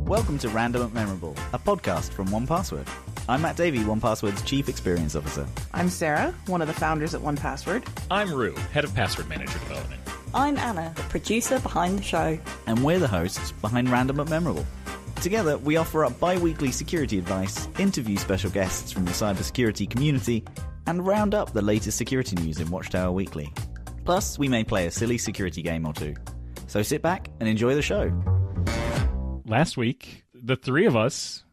Welcome to Random and Memorable, a podcast from 1Password. I'm Matt Davey, 1Password's Chief Experience Officer. I'm Sarah, one of the founders at 1Password. I'm Rue, Head of Password Manager Development. I'm Anna, the producer behind the show. And we're the hosts behind Random and Memorable. Together, we offer up bi-weekly security advice, interview special guests from the cybersecurity community, and round up the latest security news in Watchtower Weekly. Plus, we may play a silly security game or two. So sit back and enjoy the show. Last week, the three of us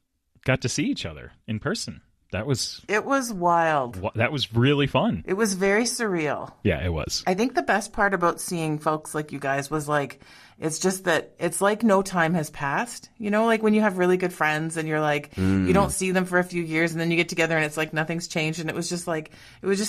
got to see each other in person. It was wild. That was really fun. It was very surreal. Yeah, it was. I think the best part about seeing folks like you guys was like, it's just that it's like no time has passed. You know, like when you have really good friends and you're like, you don't see them for a few years and then you get together and it's like nothing's changed. And it was just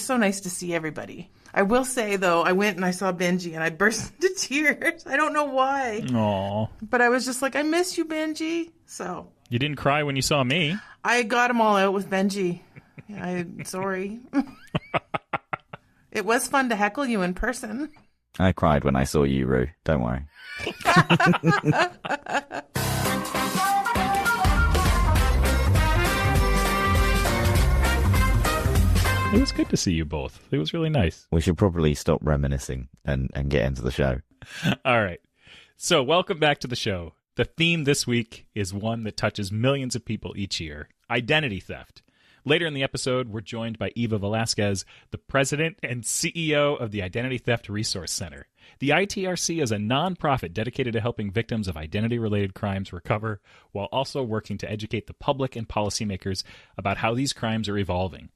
so nice to see everybody. I will say, though, I went and I saw Benji and I burst into tears. I don't know why. Aww. But I was just like, I miss you, Benji. So. You didn't cry when you saw me. I got them all out with Benji. Sorry. It was fun to heckle you in person. I cried when I saw you, Rue. Don't worry. It was good to see you both. It was really nice. We should probably stop reminiscing and get into the show. All right. So welcome back to the show. The theme this week is one that touches millions of people each year, identity theft. Later in the episode, we're joined by Eva Velasquez, the president and CEO of the Identity Theft Resource Center. The ITRC is a nonprofit dedicated to helping victims of identity-related crimes recover, while also working to educate the public and policymakers about how these crimes are evolving.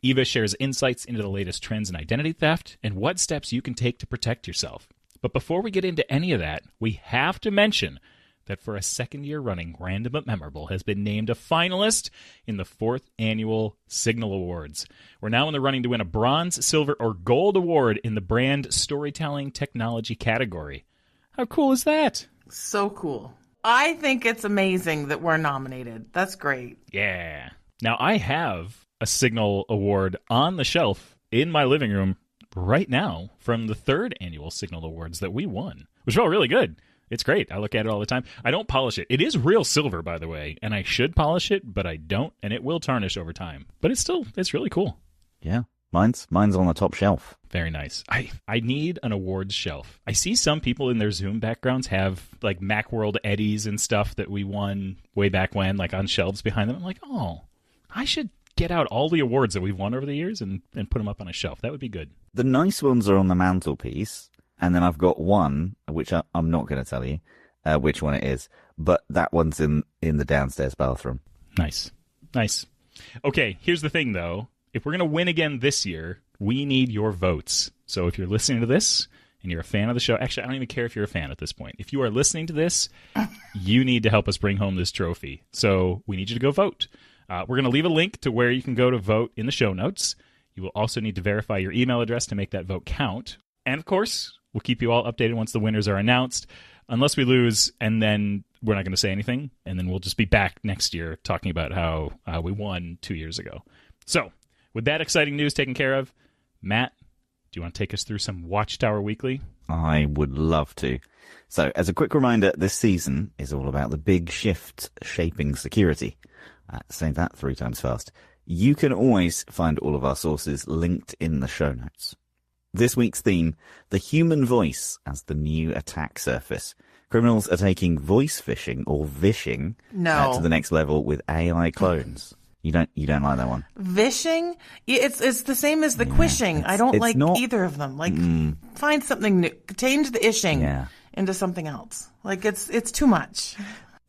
Eva shares insights into the latest trends in identity theft and what steps you can take to protect yourself. But before we get into any of that, we have to mention that for a second year running, Random but Memorable has been named a finalist in the 4th Annual Signal Awards. We're now in the running to win a bronze, silver, or gold award in the brand storytelling technology category. How cool is that? So cool. I think it's amazing that we're nominated. That's great. Yeah. Now, I have a Signal Award on the shelf in my living room right now from the 3rd Annual Signal Awards that we won, which felt really good. It's great. I look at it all the time. I don't polish it. It is real silver, by the way, and I should polish it, but I don't, and it will tarnish over time. But it's really cool. Yeah, mine's on the top shelf. Very nice. I need an awards shelf. I see some people in their Zoom backgrounds have like Macworld Eddies and stuff that we won way back when, like on shelves behind them. I'm like, oh, I should get out all the awards that we've won over the years and put them up on a shelf. That would be good. The nice ones are on the mantelpiece. And then I've got one, which I'm not going to tell you which one it is, but that one's in the downstairs bathroom. Nice. Okay, here's the thing, though. If we're going to win again this year, we need your votes. So if you're listening to this and you're a fan of the show, actually, I don't even care if you're a fan at this point. If you are listening to this, you need to help us bring home this trophy. So we need you to go vote. We're going to leave a link to where you can go to vote in the show notes. You will also need to verify your email address to make that vote count. And, of course, we'll keep you all updated once the winners are announced, unless we lose, and then we're not going to say anything, and then we'll just be back next year talking about how we won 2 years ago. So, with that exciting news taken care of, Matt, do you want to take us through some Watchtower Weekly? I would love to. So, as a quick reminder, this season is all about the big shift shaping security. Say that 3 times fast. You can always find all of our sources linked in the show notes. This week's theme, the human voice as the new attack surface. Criminals are taking voice phishing or vishing to the next level with AI clones. You don't like that one? Vishing? It's the same as the quishing. I don't like either of them. Like, find something new. Change the ishing into something else. Like, it's too much.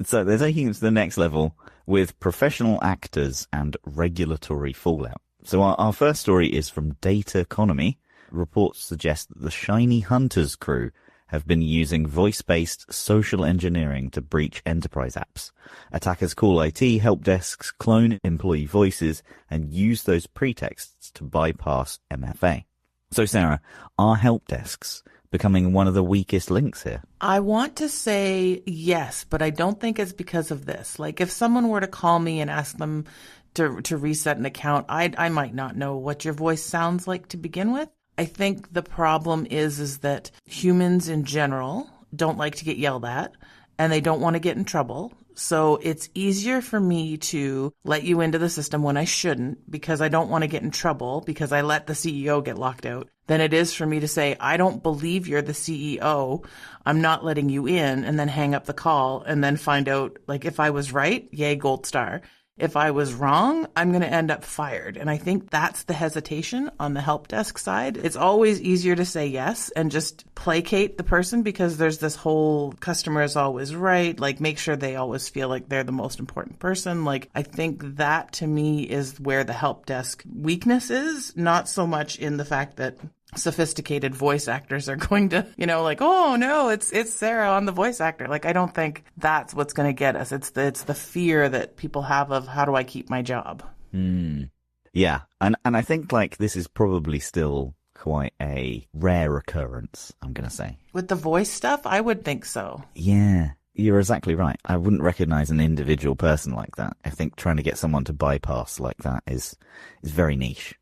So they're taking it to the next level with professional actors and regulatory fallout. So our first story is from Data Economy. Reports suggest that the ShinyHunters crew have been using voice-based social engineering to breach enterprise apps. Attackers call IT help desks, clone employee voices, and use those pretexts to bypass MFA. So, Sarah, are help desks becoming one of the weakest links here? I want to say yes, but I don't think it's because of this. Like, if someone were to call me and ask them to reset an account, I might not know what your voice sounds like to begin with. I think the problem is that humans in general don't like to get yelled at, and they don't want to get in trouble. So it's easier for me to let you into the system when I shouldn't because I don't want to get in trouble because I let the CEO get locked out than it is for me to say, I don't believe you're the CEO. I'm not letting you in, and then hang up the call and then find out, like, if I was right, yay, gold star. If I was wrong, I'm going to end up fired. And I think that's the hesitation on the help desk side. It's always easier to say yes and just placate the person because there's this whole customer is always right. Like, make sure they always feel like they're the most important person. Like, I think that to me is where the help desk weakness is, not so much in the fact that sophisticated voice actors are going to, like, oh no, it's Sarah on the voice actor. Like, I don't think that's what's going to get us. It's the fear that people have of how do I keep my job? Yeah. And I think like this is probably still quite a rare occurrence, I'm going to say. With the voice stuff, I would think so. Yeah. You're exactly right. I wouldn't recognize an individual person like that. I think trying to get someone to bypass like that is very niche.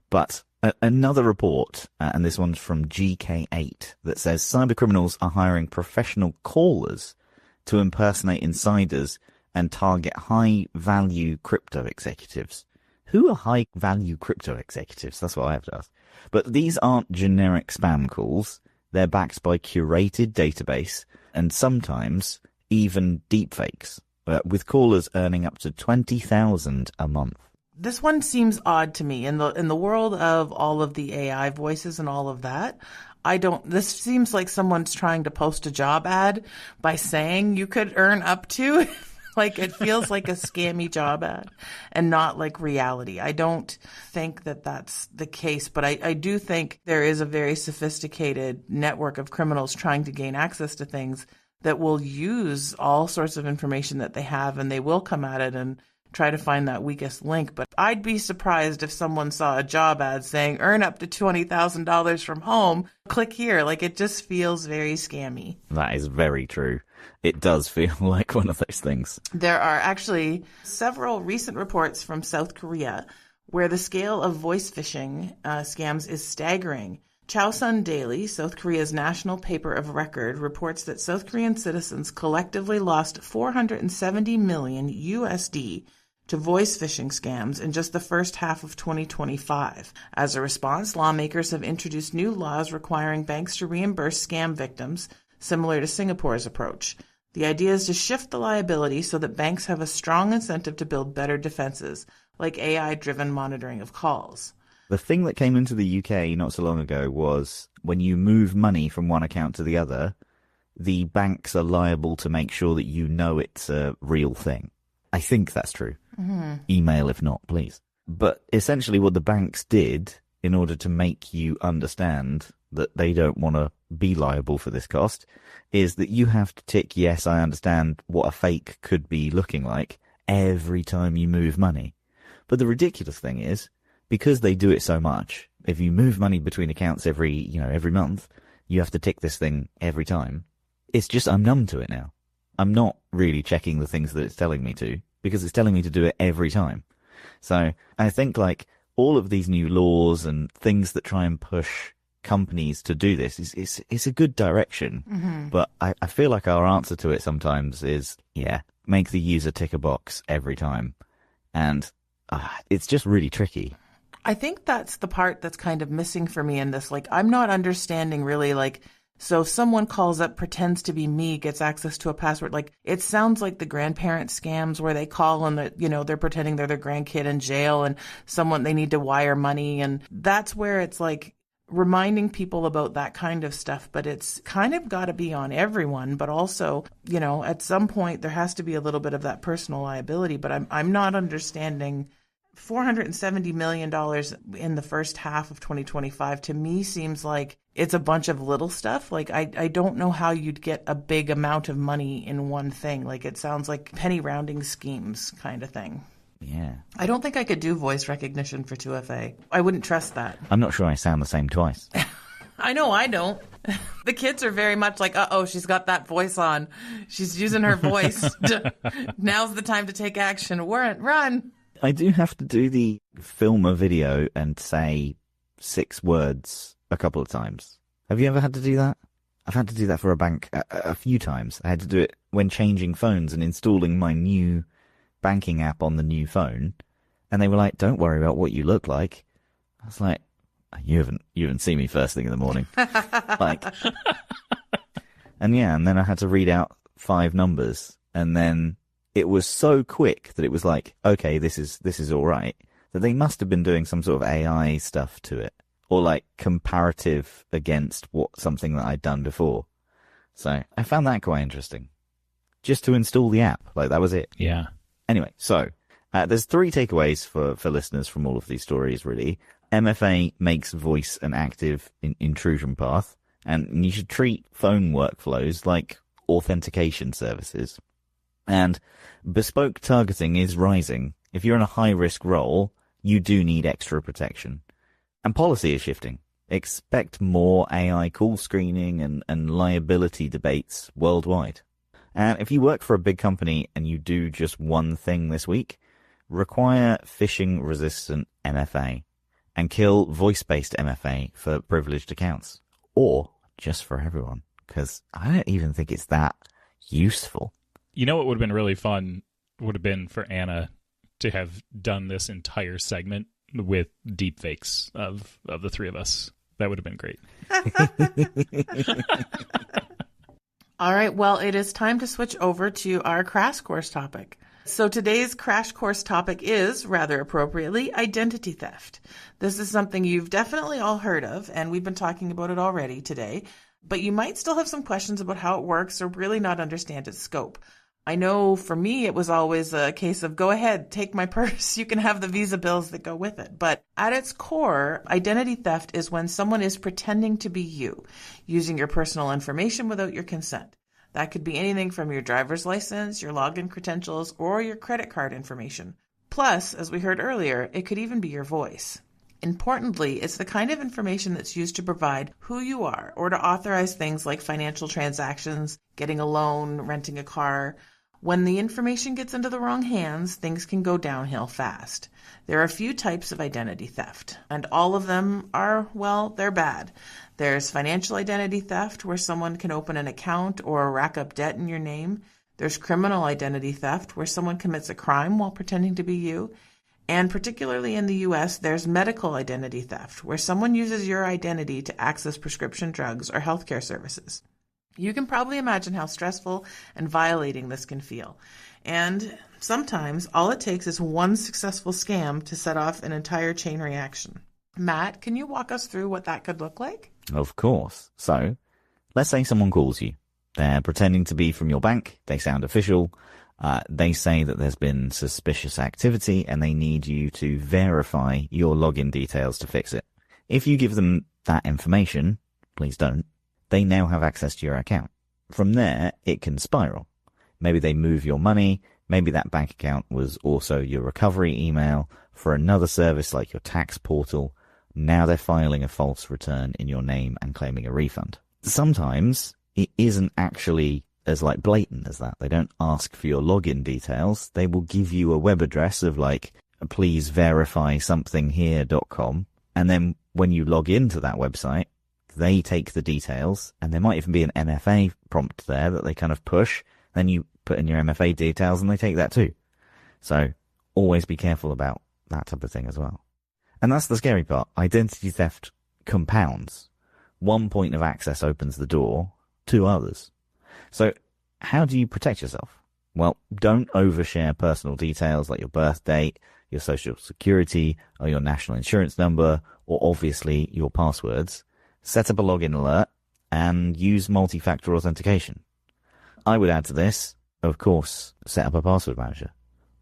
But another report, and this one's from GK8, that says cybercriminals are hiring professional callers to impersonate insiders and target high-value crypto executives. Who are high-value crypto executives? That's what I have to ask. But these aren't generic spam calls. They're backed by curated database and sometimes even deepfakes, with callers earning up to $20,000 a month. This one seems odd to me in the world of all of the AI voices and all of that. This seems like someone's trying to post a job ad by saying you could earn up to, like, it feels like a scammy job ad and not like reality. I don't think that that's the case, but I do think there is a very sophisticated network of criminals trying to gain access to things that will use all sorts of information that they have, and they will come at it and try to find that weakest link. But I'd be surprised if someone saw a job ad saying earn up to $20,000 from home, click here. Like, it just feels very scammy. That is very true. It does feel like one of those things. There are actually several recent reports from South Korea where the scale of voice phishing scams is staggering. Chosun Daily, South Korea's national paper of record, reports that South Korean citizens collectively lost $470 million USD to voice phishing scams in just the first half of 2025. As a response, lawmakers have introduced new laws requiring banks to reimburse scam victims, similar to Singapore's approach. The idea is to shift the liability so that banks have a strong incentive to build better defenses, like AI-driven monitoring of calls. The thing that came into the UK not so long ago was when you move money from one account to the other, the banks are liable to make sure that you know it's a real thing. I think that's true. Mm-hmm. Email if not, please. But essentially what the banks did in order to make you understand that they don't want to be liable for this cost is that you have to tick, yes, I understand what a fake could be looking like every time you move money. But the ridiculous thing is, because they do it so much, if you move money between accounts every month, you have to tick this thing every time. It's just, I'm numb to it now. I'm not really checking the things that it's telling me to, because it's telling me to do it every time. So I think like all of these new laws and things that try and push companies to do this is a good direction. Mm-hmm. But I feel like our answer to it sometimes is, make the user tick a box every time. And it's just really tricky. I think that's the part that's kind of missing for me in this. Like, I'm not understanding really, like, so if someone calls up, pretends to be me, gets access to a password, like, it sounds like the grandparent scams where they call and they're pretending they're their grandkid in jail and they need to wire money. And that's where it's like reminding people about that kind of stuff. But it's kind of got to be on everyone. But also, at some point there has to be a little bit of that personal liability. But I'm not understanding $470 million in the first half of 2025 to me seems like it's a bunch of little stuff. Like, I don't know how you'd get a big amount of money in one thing. Like, it sounds like penny rounding schemes kind of thing. Yeah. I don't think I could do voice recognition for 2FA. I wouldn't trust that. I'm not sure I sound the same twice. I know I don't. The kids are very much like, uh-oh, she's got that voice on. She's using her voice. Now's the time to take action. Run. I do have to do the film a video and say 6 words a couple of times. Have you ever had to do that? I've had to do that for a bank a few times. I had to do it when changing phones and installing my new banking app on the new phone. And they were like, don't worry about what you look like. I was like, you haven't seen me first thing in the morning. Like, and then I had to read out 5 numbers, and then it was so quick that it was like, okay, this is all right. That they must have been doing some sort of AI stuff to it, or like comparative against something that I'd done before. So I found that quite interesting. Just to install the app, like that was it. Yeah. Anyway, so there's 3 takeaways for listeners from all of these stories, really. MFA makes voice an active intrusion path, and you should treat phone workflows like authentication services. And bespoke targeting is rising. If you're in a high-risk role, you do need extra protection. And policy is shifting. Expect more AI call screening and liability debates worldwide. And if you work for a big company and you do just one thing this week, require phishing-resistant MFA and kill voice-based MFA for privileged accounts. Or just for everyone, because I don't even think it's that useful. You know what would have been really fun would have been for Anna to have done this entire segment with deepfakes of the 3 of us. That would have been great. All right, well, it is time to switch over to our crash course topic. So today's crash course topic is, rather appropriately, identity theft. This is something you've definitely all heard of, and we've been talking about it already today, but you might still have some questions about how it works or really not understand its scope. I know for me, it was always a case of, go ahead, take my purse, you can have the Visa bills that go with it. But at its core, identity theft is when someone is pretending to be you, using your personal information without your consent. That could be anything from your driver's license, your login credentials, or your credit card information. Plus, as we heard earlier, it could even be your voice. Importantly, it's the kind of information that's used to provide who you are or to authorize things like financial transactions, getting a loan, renting a car. When the information gets into the wrong hands, things can go downhill fast. There are a few types of identity theft, and all of them are, well, they're bad. There's financial identity theft, where someone can open an account or rack up debt in your name. There's criminal identity theft, where someone commits a crime while pretending to be you. And particularly in the U.S., there's medical identity theft, where someone uses your identity to access prescription drugs or healthcare services. You can probably imagine how stressful and violating this can feel. And sometimes all it takes is one successful scam to set off an entire chain reaction. Matt, can you walk us through what that could look like? Of course. So, let's say someone calls you. They're pretending to be from your bank. They sound official. They say that there's been suspicious activity and they need you to verify your login details to fix it. If you give them that information, please don't, they now have access to your account. From there, it can spiral. Maybe they move your money. Maybe that bank account was also your recovery email for another service like your tax portal. Now they're filing a false return in your name and claiming a refund. Sometimes it isn't actually as like blatant as that. They don't ask for your login details. They will give you a web address of like, please verify something here.com. And then when you log into that website, they take the details, and there might even be an MFA prompt there that they kind of push. Then you put in your MFA details and they take that too. So always be careful about that type of thing as well. And that's the scary part. Identity theft compounds. One point of access opens the door to others. So how do you protect yourself? Well, don't overshare personal details like your birth date, your social security, or your national insurance number, or obviously your passwords. Set up a login alert and use multi-factor authentication. I would add to this, of course, set up a password manager.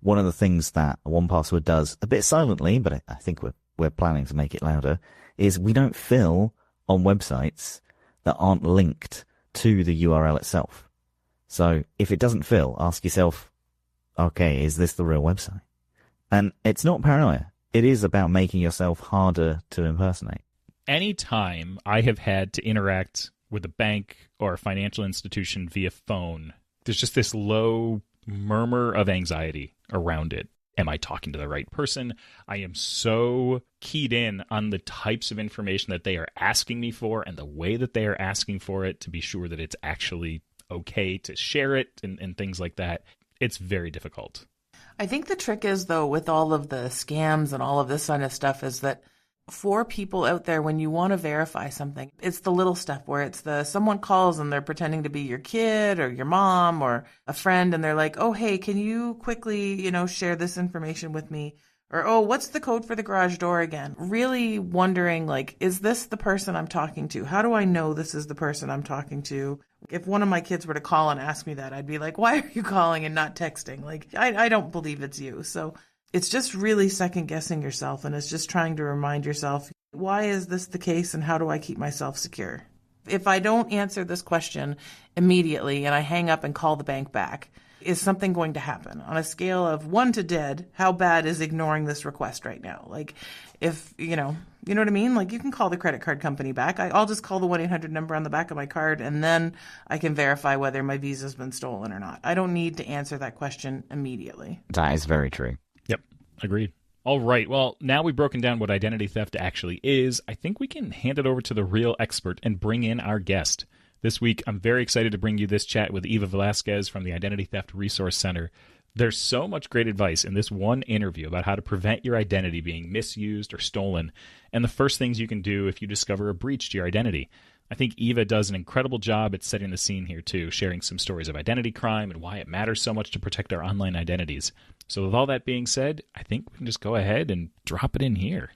One of the things that 1Password does a bit silently, but I think we're planning to make it louder, is we don't fill on websites that aren't linked to the URL itself. So if it doesn't fill, ask yourself, okay, is this the real website? And it's not paranoia. It is about making yourself harder to impersonate. Anytime I have had to interact with a bank or a financial institution via phone, there's just this low murmur of anxiety around it. Am I talking to the right person? I am so keyed in on the types of information that they are asking me for and the way that they are asking for it to be sure that it's actually okay to share it and things like that. It's very difficult. I think the trick is, though, with all of the scams and all of this kind of stuff is that for people out there, when you want to verify something, it's the little stuff where it's someone calls and they're pretending to be your kid or your mom or a friend, and they're like, oh, hey, can you quickly, share this information with me? Or, oh, what's the code for the garage door again? Really wondering, is this the person I'm talking to? How do I know this is the person I'm talking to? If one of my kids were to call and ask me that, I'd be like, why are you calling and not texting? I don't believe it's you. So it's just really second guessing yourself, and it's just trying to remind yourself, why is this the case and how do I keep myself secure? If I don't answer this question immediately and I hang up and call the bank back, is something going to happen? On a scale of 1 to dead, how bad is ignoring this request right now? If, you know what I mean? You can call the credit card company back. I'll just call the 1-800 number on the back of my card, and then I can verify whether my Visa's been stolen or not. I don't need to answer that question immediately. That is very true. Yep, agreed. All right, well, now we've broken down what identity theft actually is, I think we can hand it over to the real expert and bring in our guest. This week, I'm very excited to bring you this chat with Eva Velasquez from the Identity Theft Resource Center. There's so much great advice in this one interview about how to prevent your identity being misused or stolen, and the first things you can do if you discover a breach to your identity. I think Eva does an incredible job at setting the scene here, too, sharing some stories of identity crime and why it matters so much to protect our online identities. So with all that being said, I think we can just go ahead and drop it in here.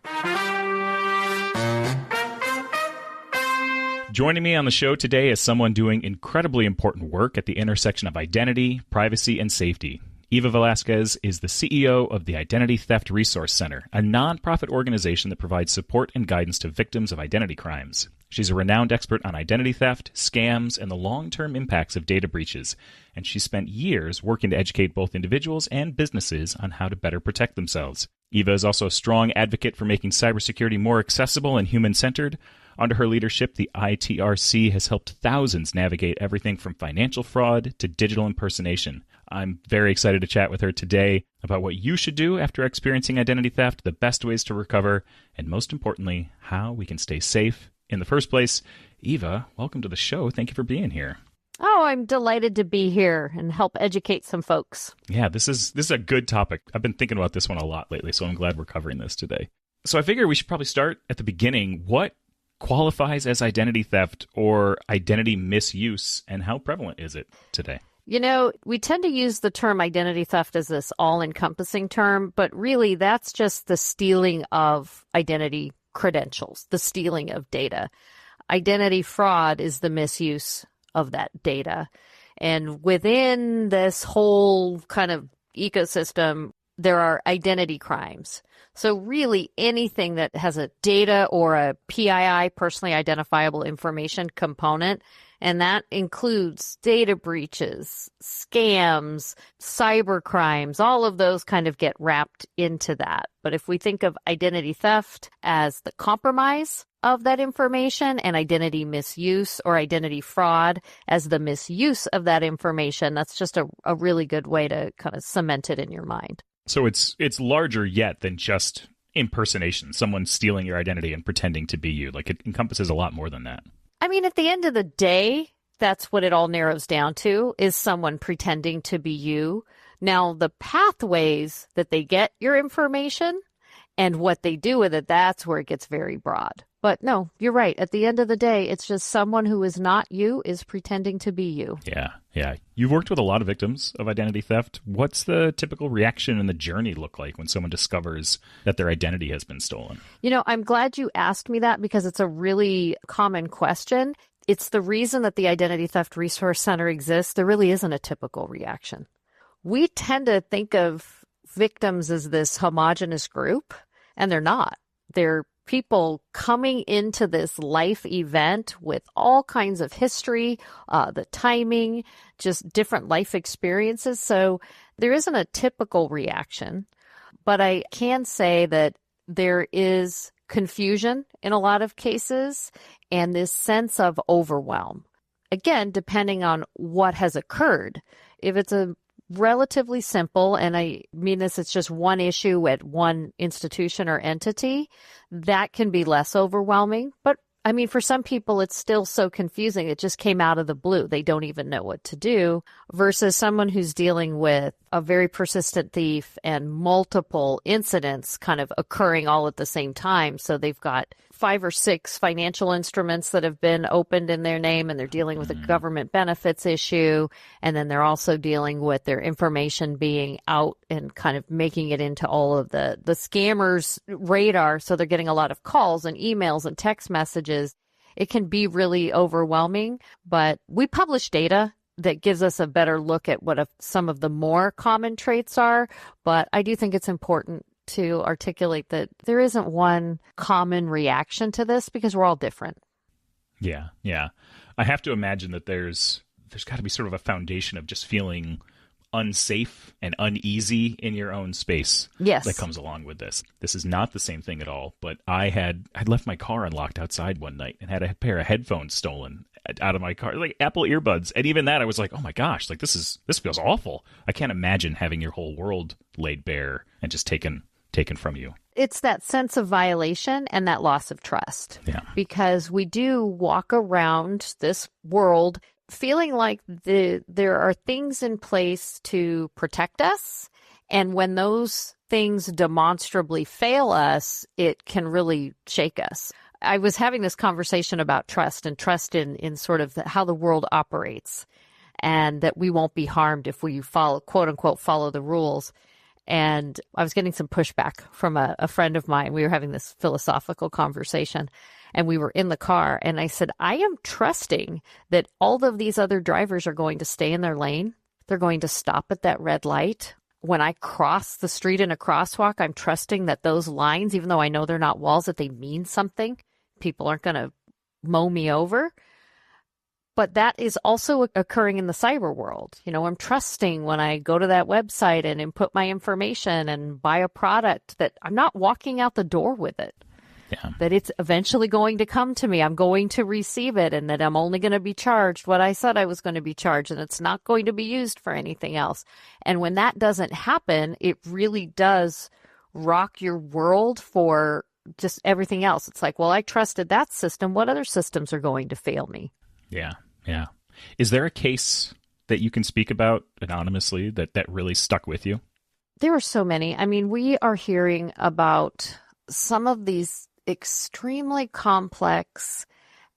Joining me on the show today is someone doing incredibly important work at the intersection of identity, privacy, and safety. Eva Velasquez is the CEO of the Identity Theft Resource Center, a nonprofit organization that provides support and guidance to victims of identity crimes. She's a renowned expert on identity theft, scams, and the long-term impacts of data breaches, and she spent years working to educate both individuals and businesses on how to better protect themselves. Eva is also a strong advocate for making cybersecurity more accessible and human-centered. Under her leadership, the ITRC has helped thousands navigate everything from financial fraud to digital impersonation. I'm very excited to chat with her today about what you should do after experiencing identity theft, the best ways to recover, and most importantly, how we can stay safe in the first place. Eva, welcome to the show. Thank you for being here. Oh, I'm delighted to be here and help educate some folks. Yeah, this is a good topic. I've been thinking about this one a lot lately, so I'm glad we're covering this today. So I figure we should probably start at the beginning. What qualifies as identity theft or identity misuse, and how prevalent is it today? We tend to use the term identity theft as this all-encompassing term, but really that's just the stealing of identity credentials, the stealing of data. Identity fraud is the misuse of that data. And within this whole kind of ecosystem, there are identity crimes. So really anything that has a data or a PII, personally identifiable information component, and that includes data breaches, scams, cyber crimes, all of those kind of get wrapped into that. But if we think of identity theft as the compromise of that information and identity misuse or identity fraud as the misuse of that information, that's just a really good way to kind of cement it in your mind. So it's larger yet than just impersonation, someone stealing your identity and pretending to be you. It encompasses a lot more than that. I mean, at the end of the day, that's what it all narrows down to, is someone pretending to be you. Now, the pathways that they get your information and what they do with it, that's where it gets very broad. But no, you're right. At the end of the day, it's just someone who is not you is pretending to be you. Yeah. You've worked with a lot of victims of identity theft. What's the typical reaction and the journey look like when someone discovers that their identity has been stolen? I'm glad you asked me that because it's a really common question. It's the reason that the Identity Theft Resource Center exists. There really isn't a typical reaction. We tend to think of victims as this homogenous group, and they're not. They're people coming into this life event with all kinds of history, the timing, just different life experiences. So there isn't a typical reaction, but I can say that there is confusion in a lot of cases and this sense of overwhelm. Again, depending on what has occurred. If it's a relatively simple, and I mean this, it's just one issue at one institution or entity, that can be less overwhelming. But I mean, for some people, it's still so confusing. It just came out of the blue. They don't even know what to do, versus someone who's dealing with a very persistent thief and multiple incidents kind of occurring all at the same time. So they've got 5 or 6 financial instruments that have been opened in their name, and they're dealing with a government benefits issue. And then they're also dealing with their information being out and kind of making it into all of the scammers' radar. So they're getting a lot of calls and emails and text messages. It can be really overwhelming, but we publish data that gives us a better look at what some of the more common traits are. But I do think it's important to articulate that there isn't one common reaction to this, because we're all different. Yeah. I have to imagine that there's got to be sort of a foundation of just feeling unsafe and uneasy in your own space. Yes. That comes along with this. This is not the same thing at all, but I'd left my car unlocked outside one night and had a pair of headphones stolen out of my car, like Apple earbuds. And even that, I was like, oh my gosh, like this feels awful. I can't imagine having your whole world laid bare and just taken from you. It's that sense of violation and that loss of trust. Yeah. Because we do walk around this world feeling like there are things in place to protect us. And when those things demonstrably fail us, it can really shake us. I was having this conversation about trust, and trust in sort of how the world operates, and that we won't be harmed if we follow, quote unquote, follow the rules. And I was getting some pushback from a friend of mine. We were having this philosophical conversation, and we were in the car. And I said, I am trusting that all of these other drivers are going to stay in their lane. They're going to stop at that red light. When I cross the street in a crosswalk, I'm trusting that those lines, even though I know they're not walls, that they mean something. People aren't going to mow me over. But that is also occurring in the cyber world. You know, I'm trusting when I go to that website and input my information and buy a product that I'm not walking out the door with it. Yeah. That it's eventually going to come to me. I'm going to receive it, and that I'm only going to be charged what I said I was going to be charged, and it's not going to be used for anything else. And when that doesn't happen, it really does rock your world for just everything else. It's like, well, I trusted that system. What other systems are going to fail me? Yeah. Is there a case that you can speak about anonymously that really stuck with you? There are so many. I mean, we are hearing about some of these extremely complex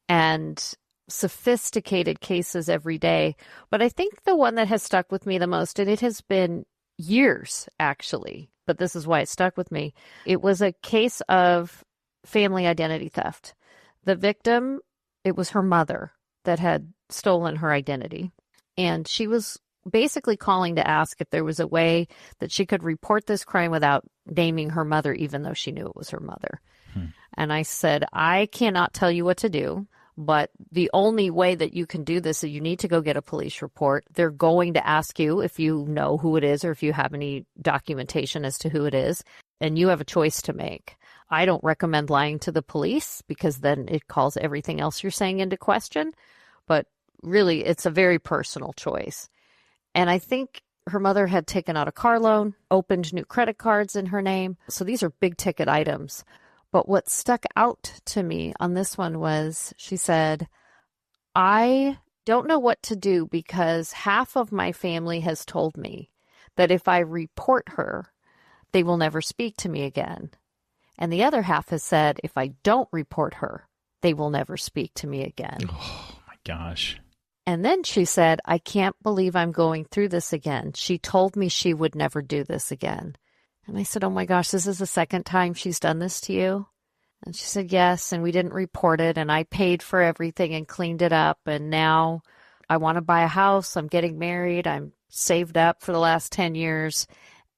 and sophisticated cases every day. But I think the one that has stuck with me the most, and it has been years actually, but this is why it stuck with me. It was a case of family identity theft. The victim, it was her mother that had stolen her identity. And she was basically calling to ask if there was a way that she could report this crime without naming her mother, even though she knew it was her mother. And I said, I cannot tell you what to do, but the only way that you can do this is you need to go get a police report. They're going to ask you if you know who it is or if you have any documentation as to who it is, and you have a choice to make. I don't recommend lying to the police, because then it calls everything else you're saying into question. But really, it's a very personal choice. And I think her mother had taken out a car loan, opened new credit cards in her name. So these are big ticket items. But what stuck out to me on this one was she said, I don't know what to do, because half of my family has told me that if I report her, they will never speak to me again. And the other half has said, if I don't report her, they will never speak to me again. Oh, my gosh. And then she said, I can't believe I'm going through this again. She told me she would never do this again. And I said, oh my gosh, this is the second time she's done this to you? And she said, yes, and we didn't report it, and I paid for everything and cleaned it up, and now I want to buy a house. I'm getting married. I'm saved up for the last 10 years,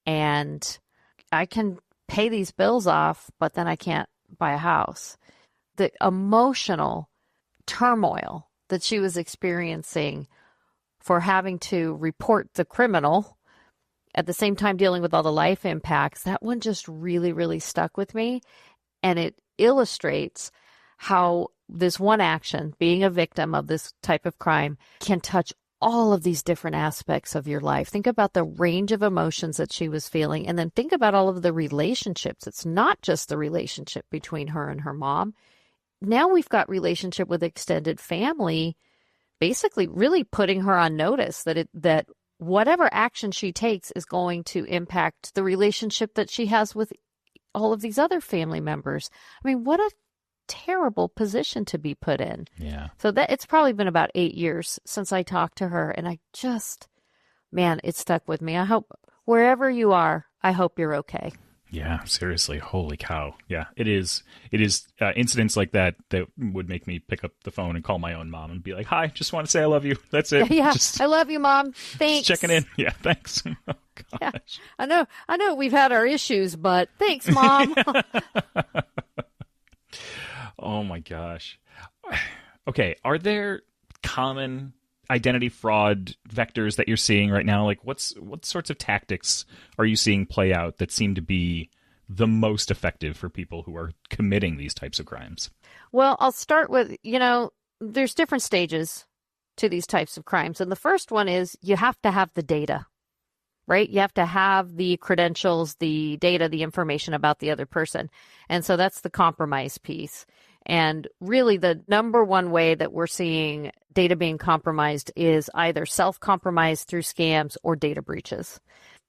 and I can pay these bills off, but then I can't buy a house. The emotional turmoil that she was experiencing for having to report the criminal at the same time dealing with all the life impacts, that one just really, really stuck with me. And it illustrates how this one action, being a victim of this type of crime, can touch all of these different aspects of your life. Think about the range of emotions that she was feeling, and then think about all of the relationships. It's not just the relationship between her and her mom. Now we've got relationship with extended family, basically really putting her on notice that whatever action she takes is going to impact the relationship that she has with all of these other family members. I mean, what a terrible position to be put in. Yeah. So that it's probably been about 8 years since I talked to her, and I just, man, it stuck with me. I hope wherever you are, I hope you're okay. Yeah, seriously. Holy cow. Yeah, it is incidents like that would make me pick up the phone and call my own mom and be like, hi, just want to say I love you. That's it. Yeah, just, I love you, Mom. Thanks. Checking in. Yeah, thanks. Oh, gosh. Yeah, I know we've had our issues, but thanks, Mom. Oh my gosh. Okay, are there common identity fraud vectors that you're seeing right now? Like what sorts of tactics are you seeing play out that seem to be the most effective for people who are committing these types of crimes? Well, I'll start with, there's different stages to these types of crimes. And the first one is you have to have the data, right? You have to have the credentials, the data, the information about the other person. And so that's the compromise piece. And really the number one way that we're seeing data being compromised is either self-compromise through scams or data breaches.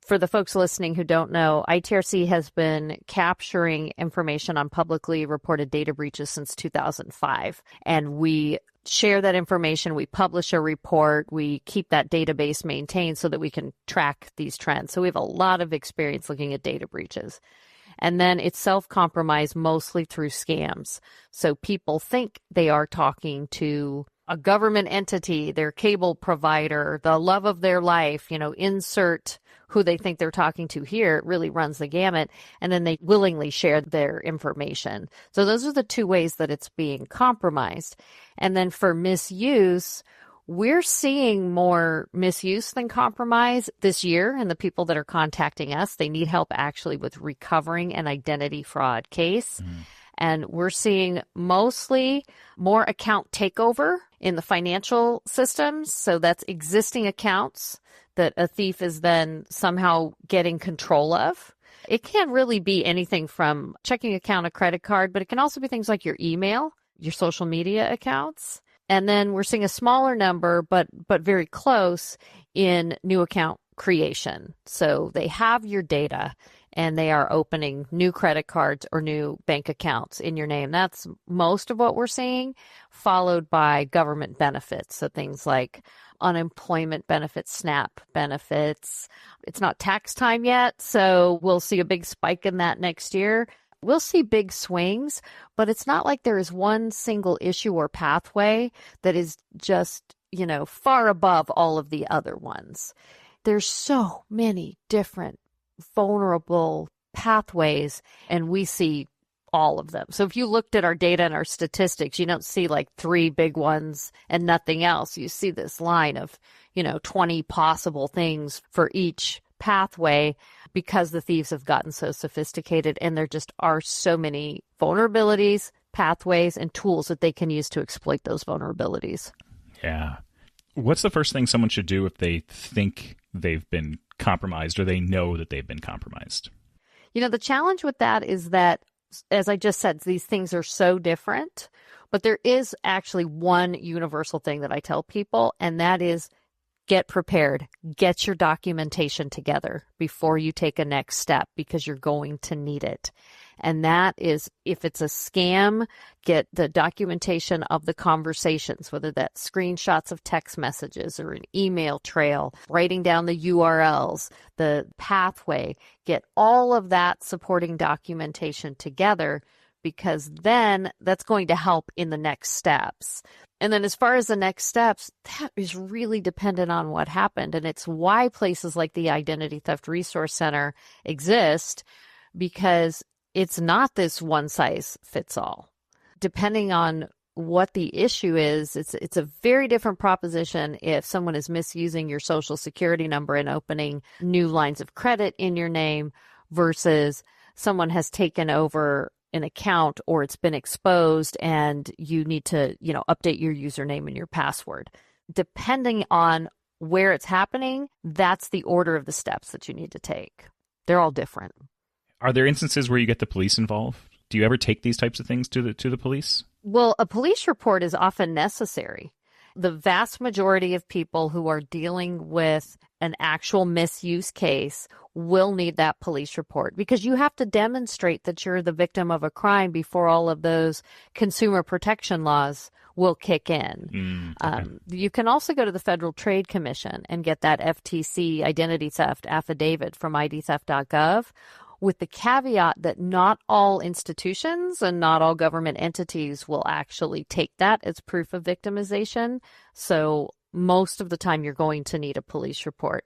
For the folks listening who don't know, ITRC has been capturing information on publicly reported data breaches since 2005. And we share that information, we publish a report, we keep that database maintained so that we can track these trends. So we have a lot of experience looking at data breaches. And then it's self-compromise mostly through scams. So people think they are talking to a government entity, their cable provider, the love of their life, insert who they think they're talking to here. It really runs the gamut. And then they willingly share their information. So those are the two ways that it's being compromised. And then for misuse, we're seeing more misuse than compromise this year, and the people that are contacting us, they need help actually with recovering an identity fraud case. And we're seeing mostly more account takeover in the financial systems. So that's existing accounts that a thief is then somehow getting control of. It can really be anything from checking account, a credit card, but it can also be things like your email, your social media accounts. And then we're seeing a smaller number, but very close in new account creation. So they have your data and they are opening new credit cards or new bank accounts in your name. That's most of what we're seeing, followed by government benefits. So things like unemployment benefits, SNAP benefits. It's not tax time yet, so we'll see a big spike in that next year. We'll see big swings, but it's not like there is one single issue or pathway that is just, far above all of the other ones. There's so many different vulnerable pathways, and we see all of them. So if you looked at our data and our statistics, you don't see like 3 big ones and nothing else. You see this line of, 20 possible things for each pathway, because the thieves have gotten so sophisticated, and there just are so many vulnerabilities, pathways, and tools that they can use to exploit those vulnerabilities. Yeah. What's the first thing someone should do if they think they've been compromised or they know that they've been compromised? The challenge with that is that, as I just said, these things are so different, but there is actually one universal thing that I tell people, and that is get prepared. Get your documentation together before you take a next step, because you're going to need it. And that is, if it's a scam, get the documentation of the conversations, whether that's screenshots of text messages or an email trail, writing down the URLs, the pathway, get all of that supporting documentation together, because then that's going to help in the next steps. And then as far as the next steps, that is really dependent on what happened. And it's why places like the Identity Theft Resource Center exist, because it's not this one size fits all. Depending on what the issue is, it's a very different proposition if someone is misusing your social security number and opening new lines of credit in your name versus someone has taken over an account or it's been exposed and you need to, update your username and your password. Depending on where it's happening, that's the order of the steps that you need to take. They're all different. Are there instances where you get the police involved? Do you ever take these types of things to the police? Well, a police report is often necessary. The vast majority of people who are dealing with an actual misuse case will need that police report because you have to demonstrate that you're the victim of a crime before all of those consumer protection laws will kick in. Okay. You can also go to the Federal Trade Commission and get that FTC identity theft affidavit from idtheft.gov, with the caveat that not all institutions and not all government entities will actually take that as proof of victimization. So most of the time you're going to need a police report.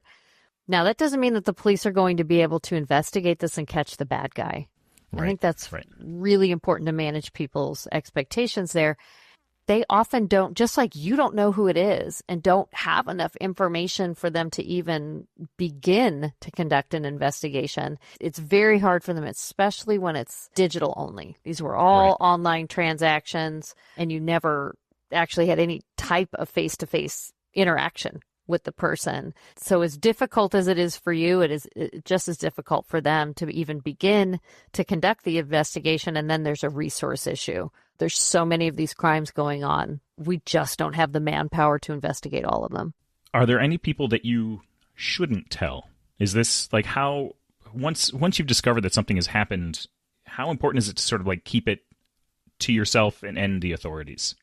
Now, that doesn't mean that the police are going to be able to investigate this and catch the bad guy. Right. I think that's really important to manage people's expectations there. They often don't, just like you don't know who it is and don't have enough information for them to even begin to conduct an investigation. It's very hard for them, especially when it's digital only. These were all online transactions and you never actually had any type of face-to-face interaction with the person. So as difficult as it is for you, it is just as difficult for them to even begin to conduct the investigation. And then there's a resource issue. There's so many of these crimes going on. We just don't have the manpower to investigate all of them. Are there any people that you shouldn't tell? Is this like how, once you've discovered that something has happened, how important is it to sort of like keep it to yourself and the authorities?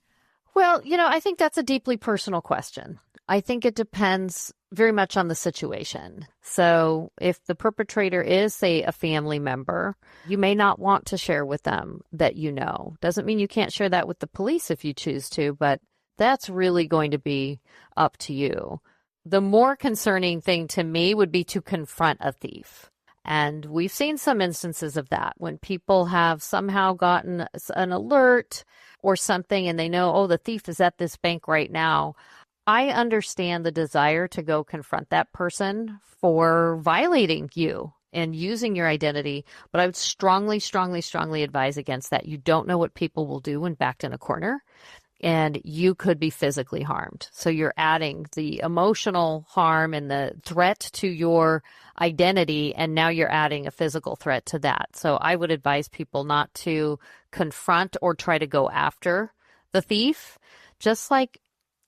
Well, I think that's a deeply personal question. I think it depends very much on the situation. So if the perpetrator is, say, a family member, you may not want to share with them that you know. Doesn't mean you can't share that with the police if you choose to, but that's really going to be up to you. The more concerning thing to me would be to confront a thief. And we've seen some instances of that when people have somehow gotten an alert or something and they know, oh, the thief is at this bank right now. I understand the desire to go confront that person for violating you and using your identity, but I would strongly, strongly, strongly advise against that. You don't know what people will do when backed in a corner, and you could be physically harmed. So you're adding the emotional harm and the threat to your identity, and now you're adding a physical threat to that. So I would advise people not to confront or try to go after the thief. Just like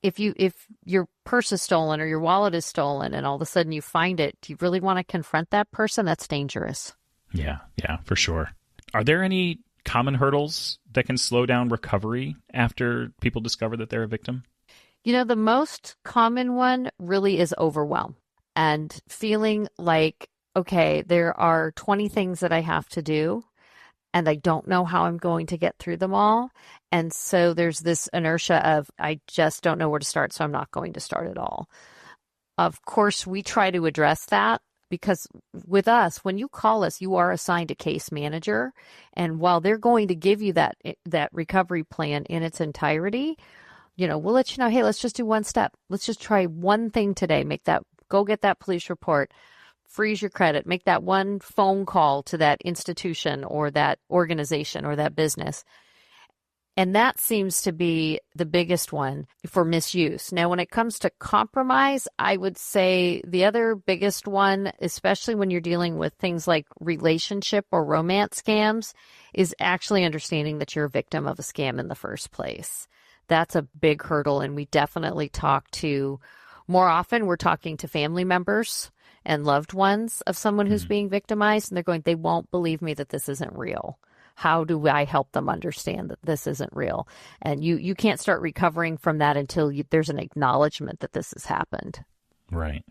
if your purse is stolen or your wallet is stolen and all of a sudden you find it, do you really want to confront that person? That's dangerous. Yeah, for sure. Are there any common hurdles that can slow down recovery after people discover that they're a victim? The most common one really is overwhelm and feeling like, okay, there are 20 things that I have to do and I don't know how I'm going to get through them all. And so there's this inertia of, I just don't know where to start, so I'm not going to start at all. Of course, we try to address that because with us, when you call us, you are assigned a case manager. And while they're going to give you that recovery plan in its entirety, we'll let you know, hey, let's just do one step. Let's just try one thing today. Go get that police report. Freeze your credit, make that one phone call to that institution or that organization or that business. And that seems to be the biggest one for misuse. Now, when it comes to compromise, I would say the other biggest one, especially when you're dealing with things like relationship or romance scams, is actually understanding that you're a victim of a scam in the first place. That's a big hurdle. And we definitely more often we're talking to family members and loved ones of someone who's being victimized, and they're going, they won't believe me that this isn't real. How do I help them understand that this isn't real? And you can't start recovering from that until there's an acknowledgement that this has happened. Right.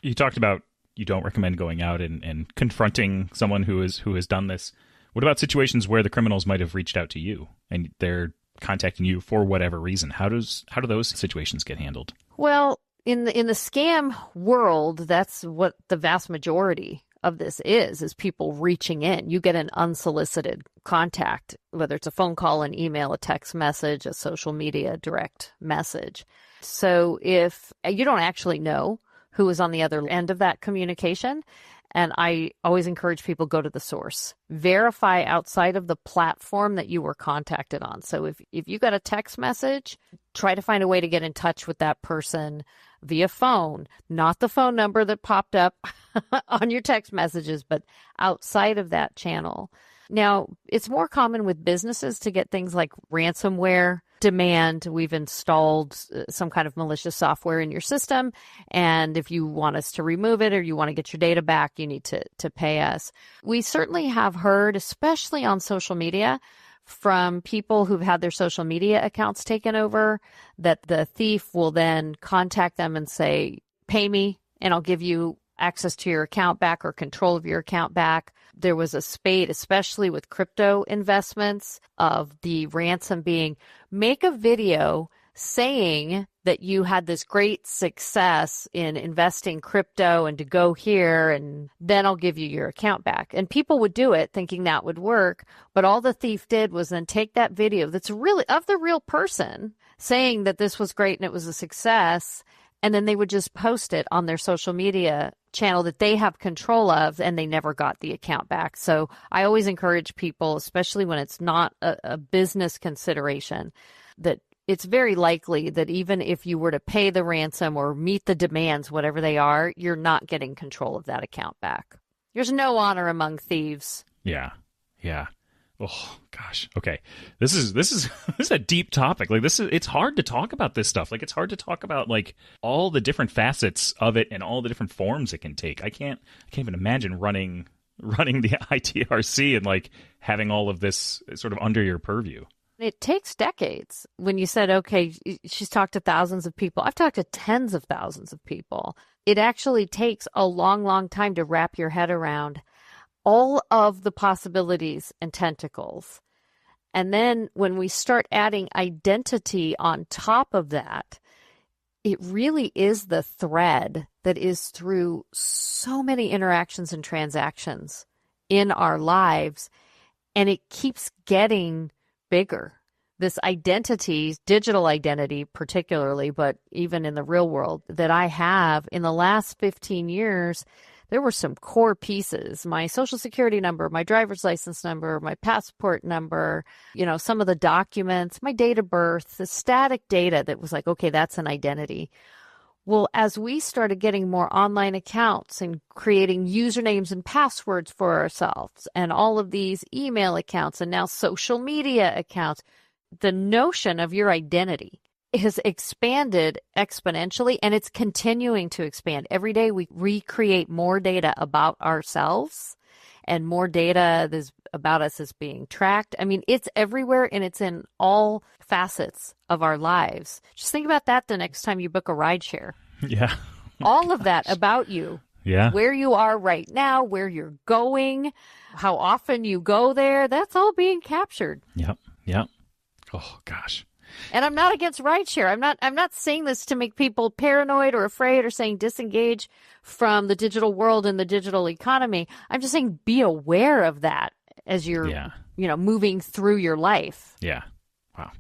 You talked about you don't recommend going out and confronting someone who has done this. What about situations where the criminals might have reached out to you and they're contacting you for whatever reason? How do those situations get handled? Well, in the scam world, that's what the vast majority of this is people reaching in. You get an unsolicited contact, whether it's a phone call, an email, a text message, a social media direct message. So if you don't actually know who is on the other end of that communication, and I always encourage people go to the source. Verify outside of the platform that you were contacted on. So if you got a text message, try to find a way to get in touch with that person via phone, not the phone number that popped up on your text messages, but outside of that channel. Now, it's more common with businesses to get things like ransomware demand. We've installed some kind of malicious software in your system, and if you want us to remove it or you want to get your data back, you need to pay us. We certainly have heard, especially on social media, from people who've had their social media accounts taken over, that the thief will then contact them and say, pay me and I'll give you access to your account back or control of your account back. There was a spate, especially with crypto investments, of the ransom being, make a video saying that you had this great success in investing crypto and to go here and then I'll give you your account back. And people would do it thinking that would work. But all the thief did was then take that video that's really of the real person saying that this was great and it was a success. And then they would just post it on their social media channel that they have control of, and they never got the account back. So I always encourage people, especially when it's not a business consideration, that it's very likely that even if you were to pay the ransom or meet the demands, whatever they are, you're not getting control of that account back. There's no honor among thieves. Yeah. Oh gosh. Okay. This is a deep topic. Like it's hard to talk about this stuff. Like it's hard to talk about like all the different facets of it and all the different forms it can take. I can't even imagine running the ITRC and like having all of this sort of under your purview. It takes decades. When you said, okay, she's talked to thousands of people, I've talked to tens of thousands of people. It actually takes a long, long time to wrap your head around all of the possibilities and tentacles. And then when we start adding identity on top of that, it really is the thread that is through so many interactions and transactions in our lives. And it keeps getting bigger. This identity, digital identity particularly, but even in the real world that I have in the last 15 years, there were some core pieces: my social security number, my driver's license number, my passport number, some of the documents, my date of birth, the static data that was like, okay, that's an identity. Well, as we started getting more online accounts and creating usernames and passwords for ourselves and all of these email accounts and now social media accounts, the notion of your identity has expanded exponentially, and it's continuing to expand. Every day we recreate more data about ourselves and more data about us is being tracked. I mean, it's everywhere and it's in all facets of our lives. Just think about that the next time you book a rideshare. Yeah. All of that about you. Yeah. Where you are right now, where you're going, how often you go there, that's all being captured. Yep. Oh, gosh. And I'm not against rideshare. I'm not saying this to make people paranoid or afraid or saying disengage from the digital world and the digital economy. I'm just saying be aware of that as you're, moving through your life. Yeah. Wow.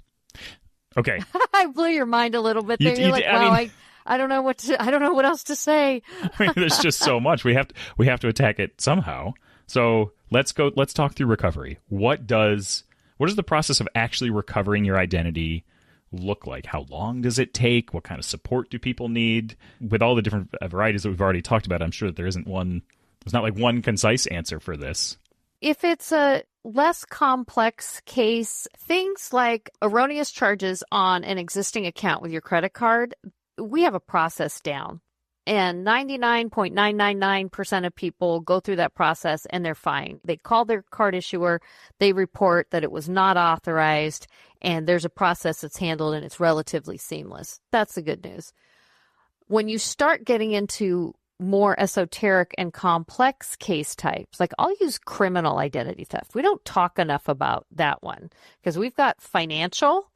Okay. I blew your mind a little bit there. You're like, wow, I don't know what else to say. I mean, there's just so much. We have to attack it somehow. So let's talk through recovery. What does the process of actually recovering your identity look like? How long does it take? What kind of support do people need? With all the different varieties that we've already talked about, I'm sure that there's not like one concise answer for this. If it's a less complex case, things like erroneous charges on an existing account with your credit card, we have a process down. And 99.999% of people go through that process and they're fine. They call their card issuer, they report that it was not authorized, and there's a process that's handled and it's relatively seamless. That's the good news. When you start getting into more esoteric and complex case types, like I'll use criminal identity theft. We don't talk enough about that one because we've got financial,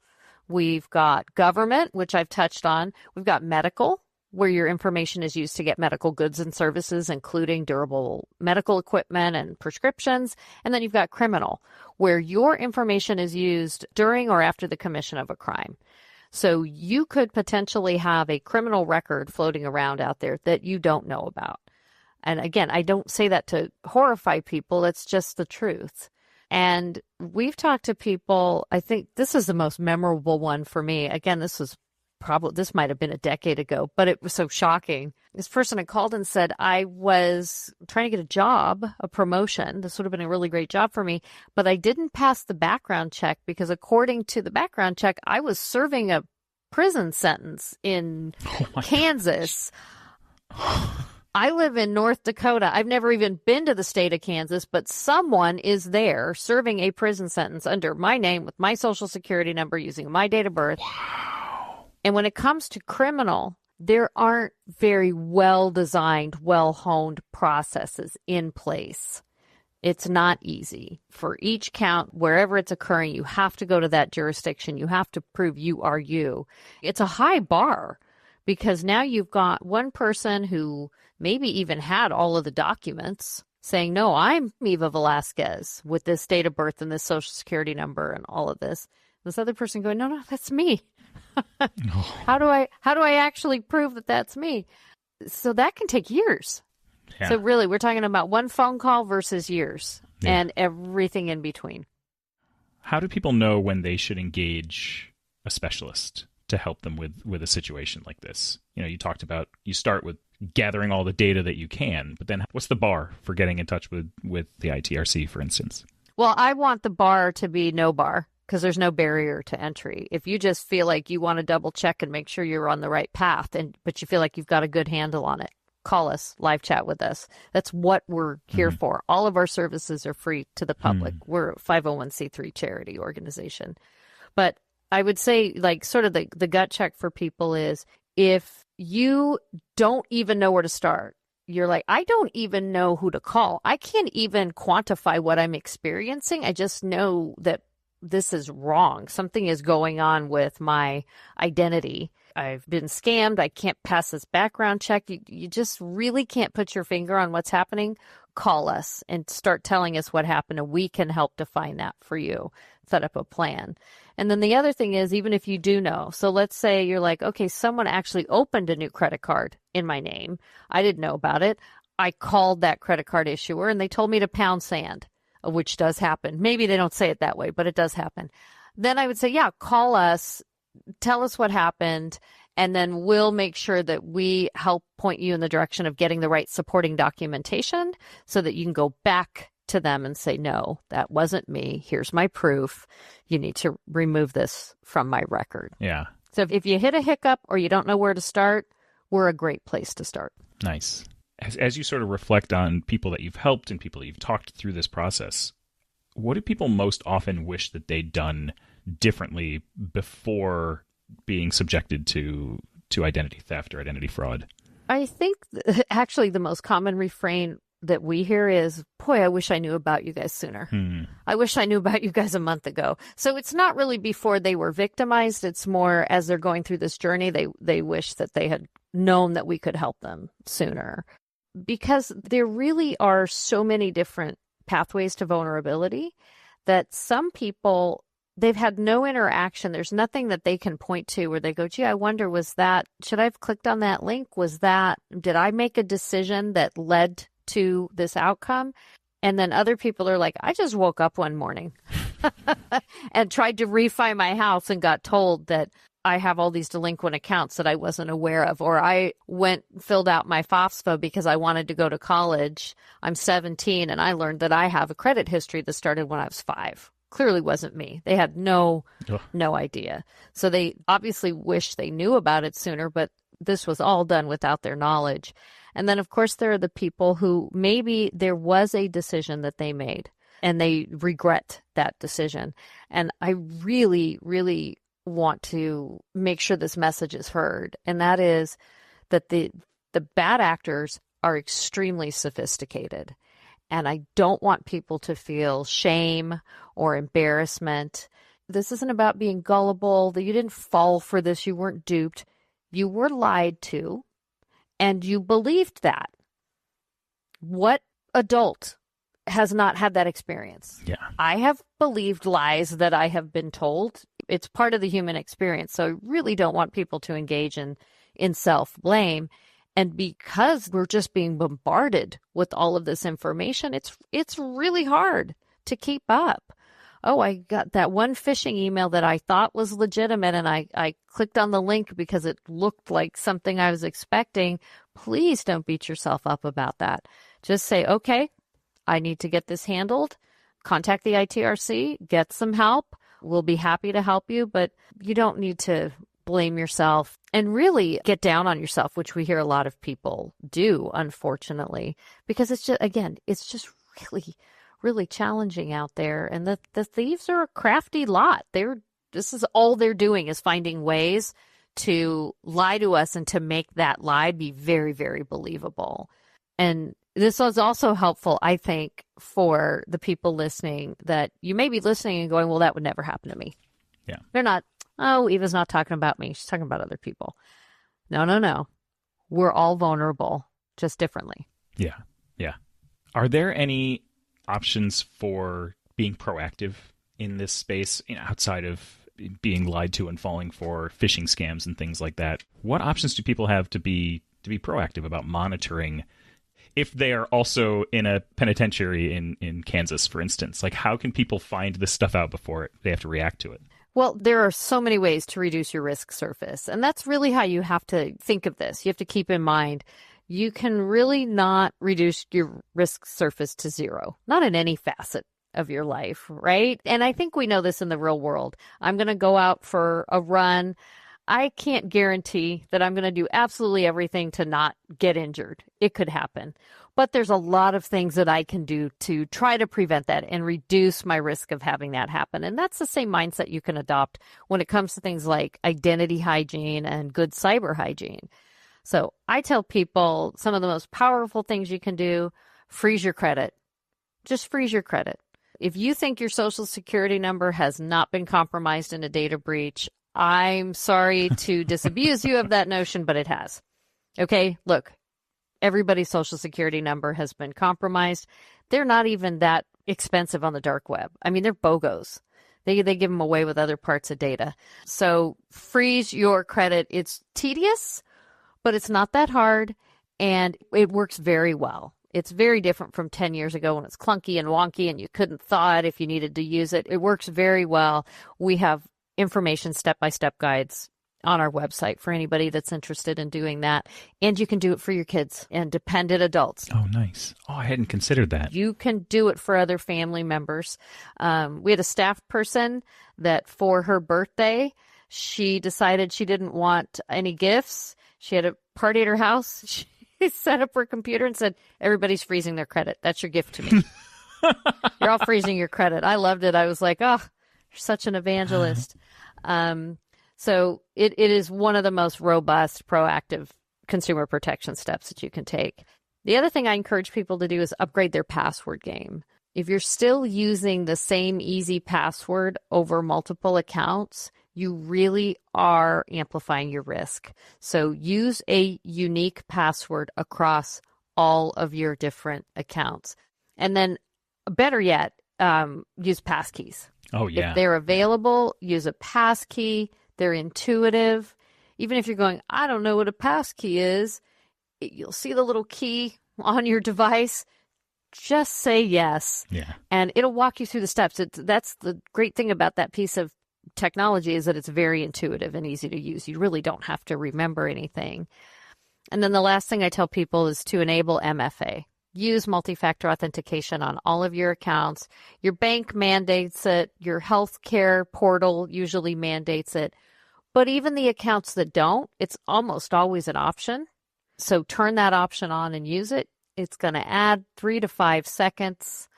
we've got government, which I've touched on, we've got medical, where your information is used to get medical goods and services, including durable medical equipment and prescriptions. And then you've got criminal, where your information is used during or after the commission of a crime. So you could potentially have a criminal record floating around out there that you don't know about. And again, I don't say that to horrify people. It's just the truth. And we've talked to people, I think this is the most memorable one for me. Again, this was this might have been a decade ago, but it was so shocking. This person had called and said, I was trying to get a job, a promotion. This would have been a really great job for me, but I didn't pass the background check because according to the background check, I was serving a prison sentence in Kansas. I live in North Dakota. I've never even been to the state of Kansas, but someone is there serving a prison sentence under my name with my social security number using my date of birth. Wow. And when it comes to criminal, there aren't very well-designed, well-honed processes in place. It's not easy. For each count, wherever it's occurring, you have to go to that jurisdiction. You have to prove you are you. It's a high bar because now you've got one person who maybe even had all of the documents saying, no, I'm Eva Velasquez with this date of birth and this social security number and all of this. This other person going, no, that's me. How do I actually prove that that's me? So that can take years. Yeah. So really, we're talking about one phone call versus years and everything in between. How do people know when they should engage a specialist to help them with a situation like this? You know, you talked about, you start with gathering all the data that you can, but then what's the bar for getting in touch with the ITRC, for instance? Well, I want the bar to be no bar because there's no barrier to entry. If you just feel like you want to double check and make sure you're on the right path, but you feel like you've got a good handle on it, call us, live chat with us. That's what we're here for. All of our services are free to the public. We're a 501c3 charity organization. But I would say, like, sort of the gut check for people is if you don't even know where to start, you're like, I don't even know who to call. I can't even quantify what I'm experiencing. I just know that this is wrong. Something is going on with my identity. I've been scammed. I can't pass this background check. You just really can't put your finger on what's happening. Call us and start telling us what happened, and we can help define that for you, set up a plan. And then the other thing is, even if you do know, so let's say you're like, okay, someone actually opened a new credit card in my name. I didn't know about it. I called that credit card issuer and they told me to pound sand, which does happen. Maybe they don't say it that way, but it does happen. Then I would say, yeah, call us, tell us what happened, and then we'll make sure that we help point you in the direction of getting the right supporting documentation so that you can go back to them and say, no, that wasn't me. Here's my proof. You need to remove this from my record. Yeah. So if you hit a hiccup or you don't know where to start, we're a great place to start. Nice. As you sort of reflect on people that you've helped and people that you've talked through this process, what do people most often wish that they'd done differently before being subjected to identity theft or identity fraud? I think actually the most common refrain that we hear is, boy, I wish I knew about you guys sooner. I wish I knew about you guys a month ago. So it's not really before they were victimized. It's more as they're going through this journey, they wish that they had known that we could help them sooner. Because there really are so many different pathways to vulnerability that some people, they've had no interaction. There's nothing that they can point to where they go, gee, I wonder, should I have clicked on that link? Did I make a decision that led to this outcome? And then other people are like, I just woke up one morning and tried to refi my house and got told that I have all these delinquent accounts that I wasn't aware of, or I filled out my FOSFA because I wanted to go to college. I'm 17 and I learned that I have a credit history that started when I was 5. Clearly wasn't me. They had no idea. So they obviously wish they knew about it sooner, but this was all done without their knowledge. And then, of course, there are the people who maybe there was a decision that they made and they regret that decision. And I really, really want to make sure this message is heard. And that is that the bad actors are extremely sophisticated. And I don't want people to feel shame or embarrassment. This isn't about being gullible, that you didn't fall for this, you weren't duped. You were lied to, and you believed that. What adult has not had that experience? Yeah. I have believed lies that I have been told. It's part of the human experience. So I really don't want people to engage in self-blame. And because we're just being bombarded with all of this information, it's really hard to keep up. oh, I got that one phishing email that I thought was legitimate and I clicked on the link because it looked like something I was expecting. Please don't beat yourself up about that. Just say, okay, I need to get this handled. Contact the ITRC, get some help. We'll be happy to help you, but you don't need to blame yourself and really get down on yourself, which we hear a lot of people do, unfortunately, because it's just, again, it's just really challenging out there. And the thieves are a crafty lot. This is all they're doing is finding ways to lie to us and to make that lie be very, very believable. And this was also helpful, I think, for the people listening, that you may be listening and going, well, that would never happen to me. Yeah. They're not, oh, Eva's not talking about me. She's talking about other people. No. We're all vulnerable, just differently. Yeah. Are there any options for being proactive in this space, outside of being lied to and falling for phishing scams and things like that? What options do people have to be proactive about monitoring if they are also in a penitentiary in Kansas, for instance? Like, how can people find this stuff out before they have to react to it? Well, there are so many ways to reduce your risk surface. And that's really how you have to think of this. You have to keep in mind, you can really not reduce your risk surface to zero, not in any facet of your life, right? And I think we know this in the real world. I'm going to go out for a run. I can't guarantee that I'm going to do absolutely everything to not get injured. It could happen. But there's a lot of things that I can do to try to prevent that and reduce my risk of having that happen. And that's the same mindset you can adopt when it comes to things like identity hygiene and good cyber hygiene. So I tell people some of the most powerful things you can do: freeze your credit. Just freeze your credit. If you think your social security number has not been compromised in a data breach, I'm sorry to disabuse you of that notion, but it has. Okay, look, everybody's social security number has been compromised. They're not even that expensive on the dark web. I mean, they're BOGOs. They give them away with other parts of data. So freeze your credit. It's tedious, but it's not that hard, and it works very well. It's very different from 10 years ago when it's clunky and wonky and you couldn't thaw it if you needed to use it. It works very well. We have information, step-by-step guides on our website for anybody that's interested in doing that. And you can do it for your kids and dependent adults. Oh, nice. Oh, I hadn't considered that. You can do it for other family members. We had a staff person that for her birthday, she decided she didn't want any gifts. She had a party at her house. She set up her computer and said, everybody's freezing their credit. That's your gift to me. You're all freezing your credit. I loved it. I was like, oh, you're such an evangelist. So it is one of the most robust, proactive consumer protection steps that you can take. The other thing I encourage people to do is upgrade their password game. If you're still using the same easy password over multiple accounts, you really are amplifying your risk. So use a unique password across all of your different accounts. And then better yet, use passkeys. Oh, yeah. If they're available, use a passkey. They're intuitive. Even if you're going, I don't know what a passkey is, you'll see the little key on your device. Just say yes. Yeah. And it'll walk you through the steps. That's the great thing about that piece of technology, is that it's very intuitive and easy to use. You really don't have to remember anything. And then the last thing I tell people is to enable MFA. Use multi-factor authentication on all of your accounts. Your bank mandates it. Your healthcare portal usually mandates it. But even the accounts that don't, it's almost always an option. So turn that option on and use it. It's going to add 3 to 5 seconds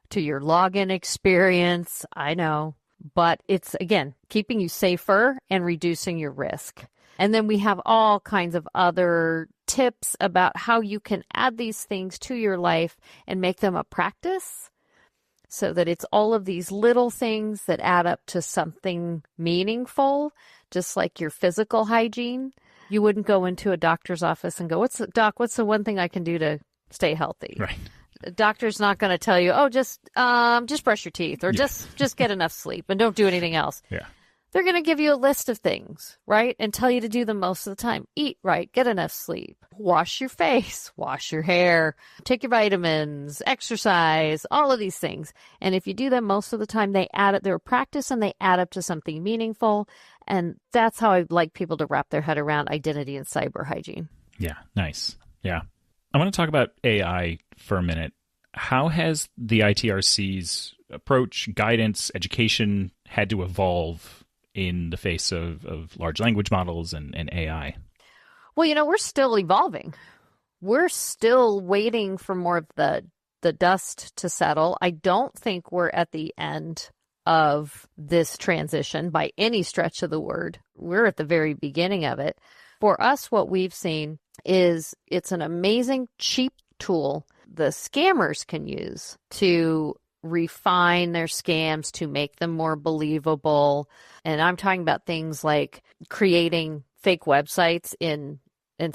to your login experience. I know. But it's, again, keeping you safer and reducing your risk. And then we have all kinds of other tips about how you can add these things to your life and make them a practice, so that it's all of these little things that add up to something meaningful, just like your physical hygiene. You wouldn't go into a doctor's office and go, Doc, what's the one thing I can do to stay healthy? Right. The doctor's not going to tell you, oh, just brush your teeth, or just get enough sleep and don't do anything else. Yeah. They're going to give you a list of things, right? And tell you to do them most of the time. Eat right, get enough sleep, wash your face, wash your hair, take your vitamins, exercise, all of these things. And if you do them most of the time, they add up, they're a practice and they add up to something meaningful. And that's how I'd like people to wrap their head around identity and cyber hygiene. Yeah, nice. Yeah. I want to talk about AI for a minute. How has the ITRC's approach, guidance, education had to evolve in the face of large language models and AI? Well, we're still evolving. We're still waiting for more of the dust to settle. I don't think we're at the end of this transition by any stretch of the word. We're at the very beginning of it. For us, what we've seen is it's an amazing, cheap tool the scammers can use to refine their scams, to make them more believable. And I'm talking about things like creating fake websites and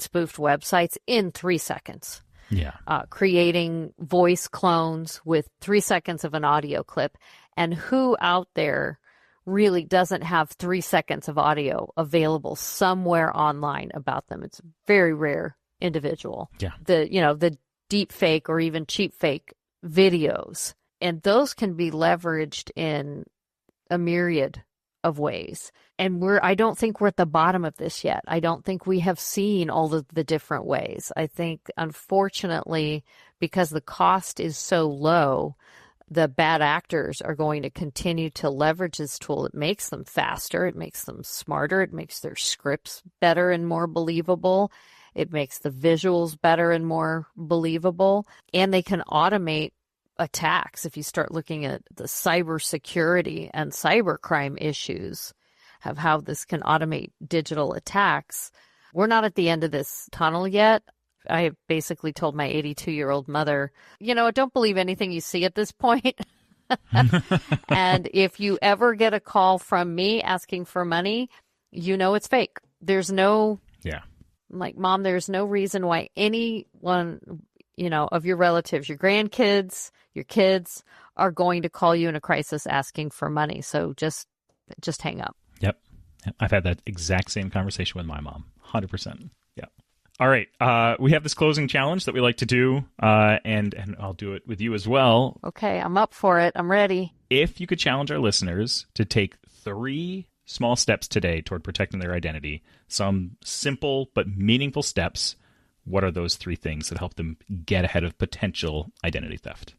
spoofed websites in 3 seconds. Yeah. Creating voice clones with 3 seconds of an audio clip. And who out there really doesn't have 3 seconds of audio available somewhere online about them? It's a very rare individual. Yeah. The deep fake or even cheap fake videos. And those can be leveraged in a myriad of ways. And I don't think we're at the bottom of this yet. I don't think we have seen all of the different ways. I think, unfortunately, because the cost is so low, the bad actors are going to continue to leverage this tool. It makes them faster. It makes them smarter. It makes their scripts better and more believable. It makes the visuals better and more believable. And they can automate attacks. If you start looking at the cybersecurity and cybercrime issues of how this can automate digital attacks, we're not at the end of this tunnel yet. I have basically told my 82-year-old mother, don't believe anything you see at this point. And if you ever get a call from me asking for money, it's fake. There's no, like, Mom, there's no reason why anyone, of your relatives, your grandkids, your kids are going to call you in a crisis asking for money. So just hang up. Yep. I've had that exact same conversation with my mom. 100%. Yeah. All right. We have this closing challenge that we like to do, and I'll do it with you as well. Okay. I'm up for it. I'm ready. If you could challenge our listeners to take 3 small steps today toward protecting their identity, some simple but meaningful steps, what are those 3 things that help them get ahead of potential identity theft?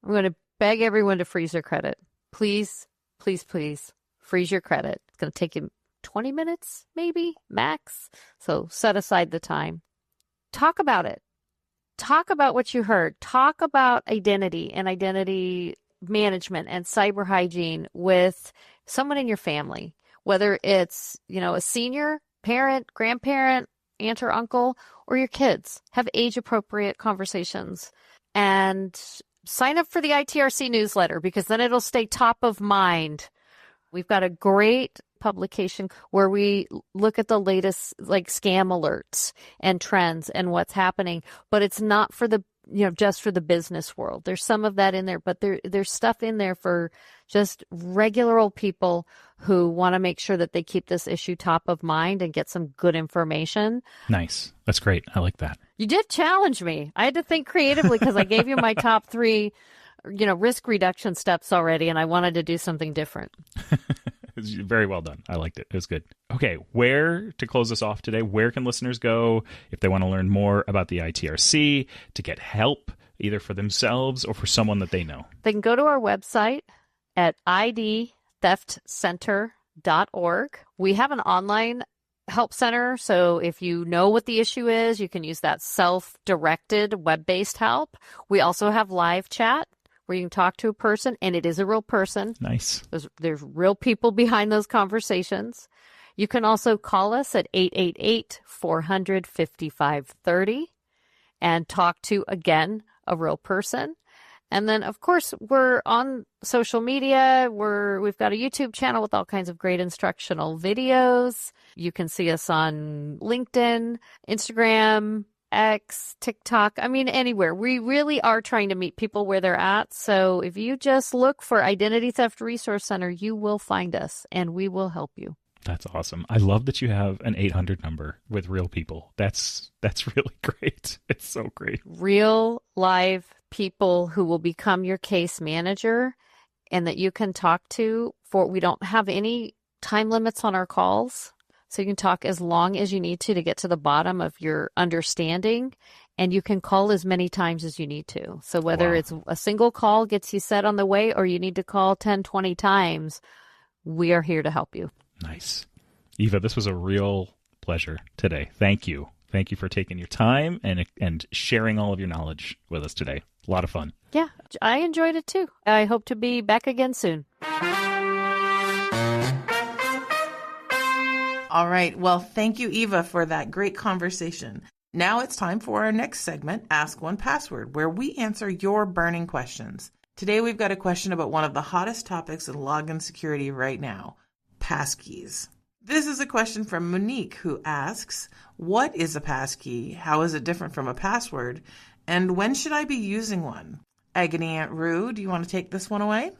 I'm going to beg everyone to freeze their credit. Please, please, please freeze your credit. It's going to take you 20 minutes, maybe, max. So set aside the time. Talk about it. Talk about what you heard. Talk about identity and identity management and cyber hygiene with someone in your family, whether it's, a senior, parent, grandparent, aunt or uncle, or your kids. Have age-appropriate conversations and sign up for the ITRC newsletter, because then it'll stay top of mind. We've got a great publication where we look at the latest scam alerts and trends and what's happening, but it's not for the just for the business world. There's some of that in there, but there's stuff in there for just regular old people who want to make sure that they keep this issue top of mind and get some good information. Nice. That's great. I like that. You did challenge me. I had to think creatively because I gave you my top 3, risk reduction steps already, and I wanted to do something different. Very well done. I liked it. It was good. Okay, to close us off today, where can listeners go if they want to learn more about the ITRC, to get help either for themselves or for someone that they know? They can go to our website at idtheftcenter.org. We have an online help center, so if you know what the issue is, you can use that self-directed web-based help. We also have live chat where you can talk to a person, and it is a real person. Nice. There's real people behind those conversations. You can also call us at 888-400-5530 and talk to, again, a real person. And then, of course, we're on social media. We've got a YouTube channel with all kinds of great instructional videos. You can see us on LinkedIn, Instagram, X, TikTok, I mean, anywhere. We really are trying to meet people where they're at. So if you just look for Identity Theft Resource Center, you will find us and we will help you. That's awesome. I love that you have an 800 number with real people. That's really great. It's so great. Real live people who will become your case manager and that you can talk to. We don't have any time limits on our calls. So you can talk as long as you need to get to the bottom of your understanding, and you can call as many times as you need to. So whether it's a single call gets you set on the way or you need to call 10, 20 times, we are here to help you. Nice. Eva, this was a real pleasure today. Thank you. Thank you for taking your time and sharing all of your knowledge with us today. A lot of fun. Yeah, I enjoyed it too. I hope to be back again soon. All right. Well, thank you, Eva, for that great conversation. Now it's time for our next segment, Ask One Password, where we answer your burning questions. Today, we've got a question about one of the hottest topics in login security right now, passkeys. This is a question from Monique, who asks, what is a passkey? How is it different from a password? And when should I be using one? Agony Aunt Rue, do you want to take this one away?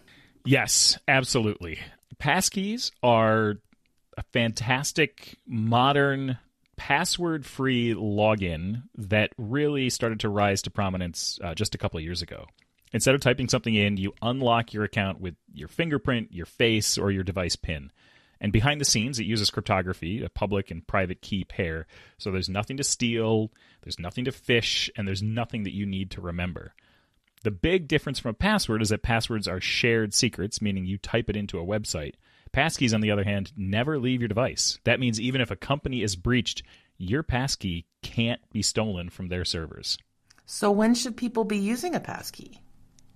Yes, absolutely. Passkeys are a fantastic, modern, password-free login that really started to rise to prominence just a couple of years ago. Instead of typing something in, you unlock your account with your fingerprint, your face, or your device PIN. And behind the scenes, it uses cryptography, a public and private key pair, so there's nothing to steal, there's nothing to phish, and there's nothing that you need to remember. The big difference from a password is that passwords are shared secrets, meaning you type it into a website. Passkeys, on the other hand, never leave your device. That means even if a company is breached, your passkey can't be stolen from their servers. So when should people be using a passkey?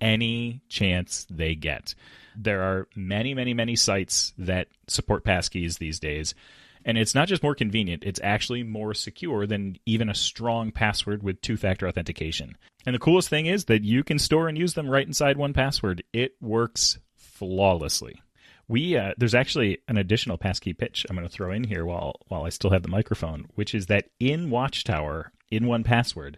Any chance they get. There are many, many, many sites that support passkeys these days. And it's not just more convenient, it's actually more secure than even a strong password with two-factor authentication. And the coolest thing is that you can store and use them right inside 1Password. It works flawlessly. There's actually an additional passkey pitch I'm going to throw in here while I still have the microphone, which is that in Watchtower, in 1Password,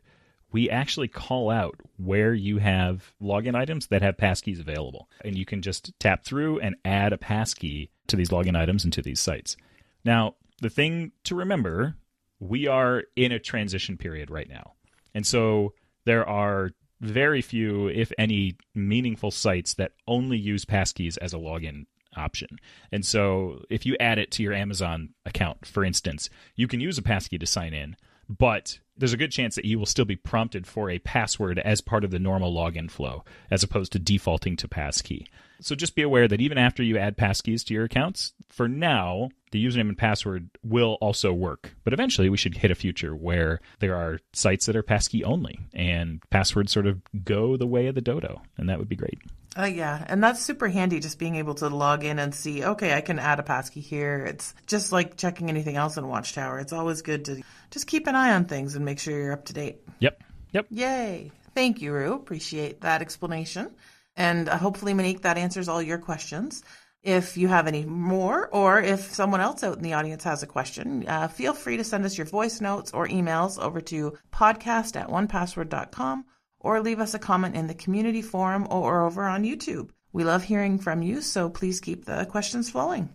we actually call out where you have login items that have passkeys available. And you can just tap through and add a passkey to these login items and to these sites. Now, the thing to remember, we are in a transition period right now. And so there are very few, if any, meaningful sites that only use passkeys as a login option. And so if you add it to your Amazon account, for instance, you can use a passkey to sign in, but there's a good chance that you will still be prompted for a password as part of the normal login flow, as opposed to defaulting to passkey. So just be aware that even after you add passkeys to your accounts, for now, the username and password will also work. But eventually we should hit a future where there are sites that are passkey only and passwords sort of go the way of the dodo, and that would be great. Yeah, and that's super handy, just being able to log in and see, okay, I can add a passkey here. It's just like checking anything else in Watchtower. It's always good to just keep an eye on things and make sure you're up to date. Yep. Yay. Thank you, Rue. Appreciate that explanation. And hopefully, Monique, that answers all your questions. If you have any more, or if someone else out in the audience has a question, feel free to send us your voice notes or emails over to podcast@onepassword.com, or leave us a comment in the community forum or over on YouTube. We love hearing from you, so please keep the questions flowing.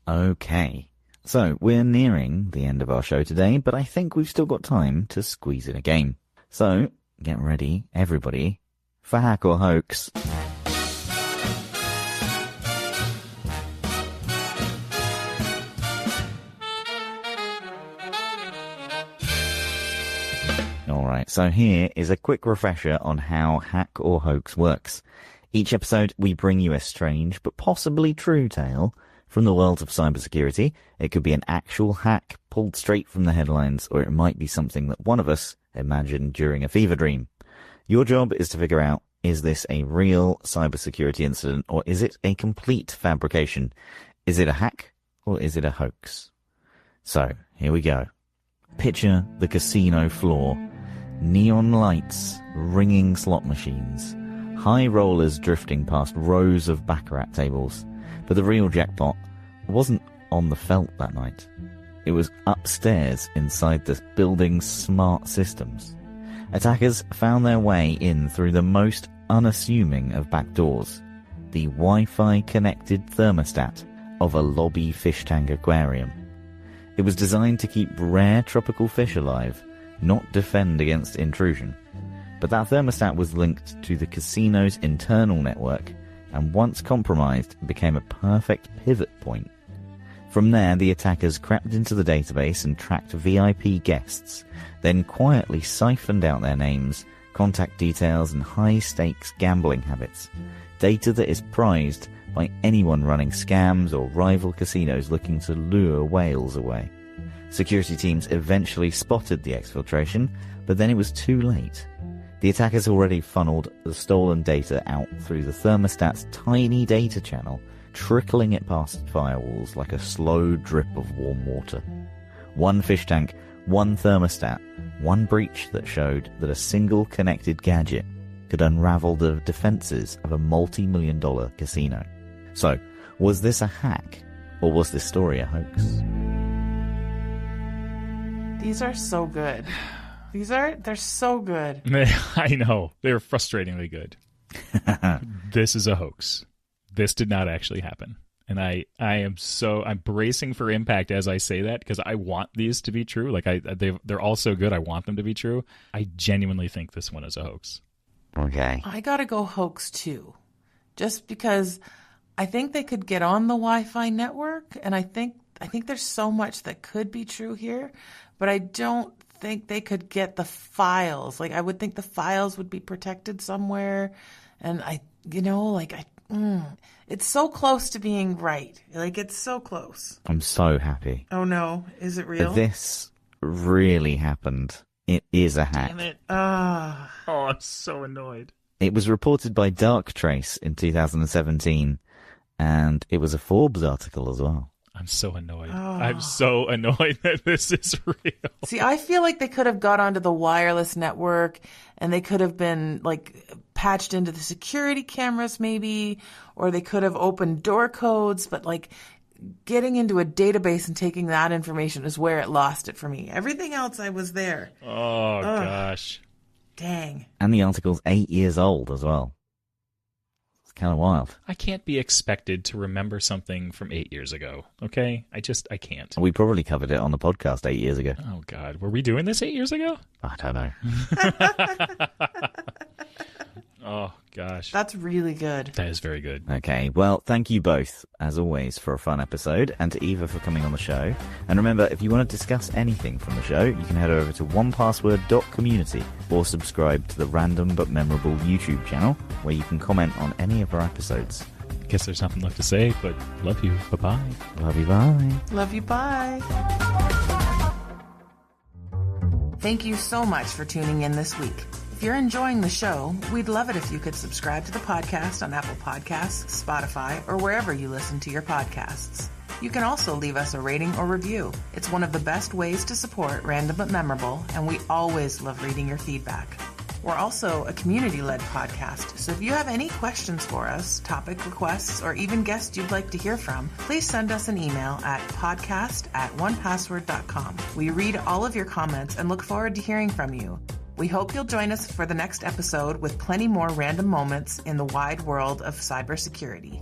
Okay. So, we're nearing the end of our show today, but I think we've still got time to squeeze in a game. So, get ready, everybody, for Hack or Hoax. Alright, so here is a quick refresher on how Hack or Hoax works. Each episode, we bring you a strange but possibly true tale from the world of cybersecurity. It could be an actual hack pulled straight from the headlines, or it might be something that one of us imagined during a fever dream. Your job is to figure out, is this a real cybersecurity incident, or is it a complete fabrication? Is it a hack, or is it a hoax? So, here we go. Picture the casino floor. Neon lights, ringing slot machines, high rollers drifting past rows of baccarat tables. But the real jackpot wasn't on the felt that night. it was upstairs inside the building's smart systems. Attackers found their way in through the most unassuming of back doors, the Wi-Fi connected thermostat of a lobby fish tank aquarium. It was designed to keep rare tropical fish alive, not defend against intrusion. But that thermostat was linked to the casino's internal network, and once compromised, became a perfect pivot point. From there, the attackers crept into the database and tracked VIP guests, then quietly siphoned out their names, contact details, and high-stakes gambling habits, data that is prized by anyone running scams or rival casinos looking to lure whales away. Security teams eventually spotted the exfiltration, but then it was too late. The attackers already funneled the stolen data out through the thermostat's tiny data channel, trickling it past firewalls like a slow drip of warm water. One fish tank, one thermostat, one breach that showed that a single connected gadget could unravel the defenses of a multi-million-dollar casino. So, was this a hack, or was this story a hoax? These are so good. They're so good. I know. They're frustratingly good. This is a hoax. This did not actually happen. And I'm bracing for impact as I say that, because I want these to be true. Like they're all so good. I want them to be true. I genuinely think this one is a hoax. Okay. I gotta go hoax too. Just because I think they could get on the Wi-Fi network, and I think there's so much that could be true here, but I don't think they could get the files. Like, I would think the files would be protected somewhere, and it's so close to being right. Like, it's so close. I'm so happy. Oh no, is it real? This really happened. It is a hack. Damn it. Oh, I'm so annoyed. It was reported by Darktrace in 2017, and it was a Forbes article as well. I'm so annoyed. I'm so annoyed that this is real. See, I feel like they could have got onto the wireless network, and they could have been like patched into the security cameras maybe, or they could have opened door codes, but like getting into a database and taking that information is where it lost it for me. Everything else, I was there. Oh, gosh. Dang. And the article's 8 years old as well. It's kind of wild. I can't be expected to remember something from 8 years ago, okay? I can't. We probably covered it on the podcast 8 years ago. Oh, God. Were we doing this 8 years ago? I don't know. Oh, gosh. That's really good. That is very good. Okay, well, thank you both, as always, for a fun episode, and to Eva for coming on the show. And remember, if you want to discuss anything from the show, you can head over to onepassword.community or subscribe to the Random But Memorable YouTube channel, where you can comment on any of our episodes. I guess there's nothing left to say, but love you. Bye-bye. Love you, bye. Love you, bye. Thank you so much for tuning in this week. If you're enjoying the show, we'd love it if you could subscribe to the podcast on Apple Podcasts, Spotify, or wherever you listen to your podcasts. You can also leave us a rating or review. It's one of the best ways to support Random But Memorable, and we always love reading your feedback. We're also a community-led podcast, so if you have any questions for us, topic requests, or even guests you'd like to hear from, please send us an email at podcast@onepassword.com. We read all of your comments and look forward to hearing from you. We hope you'll join us for the next episode with plenty more random moments in the wide world of cybersecurity.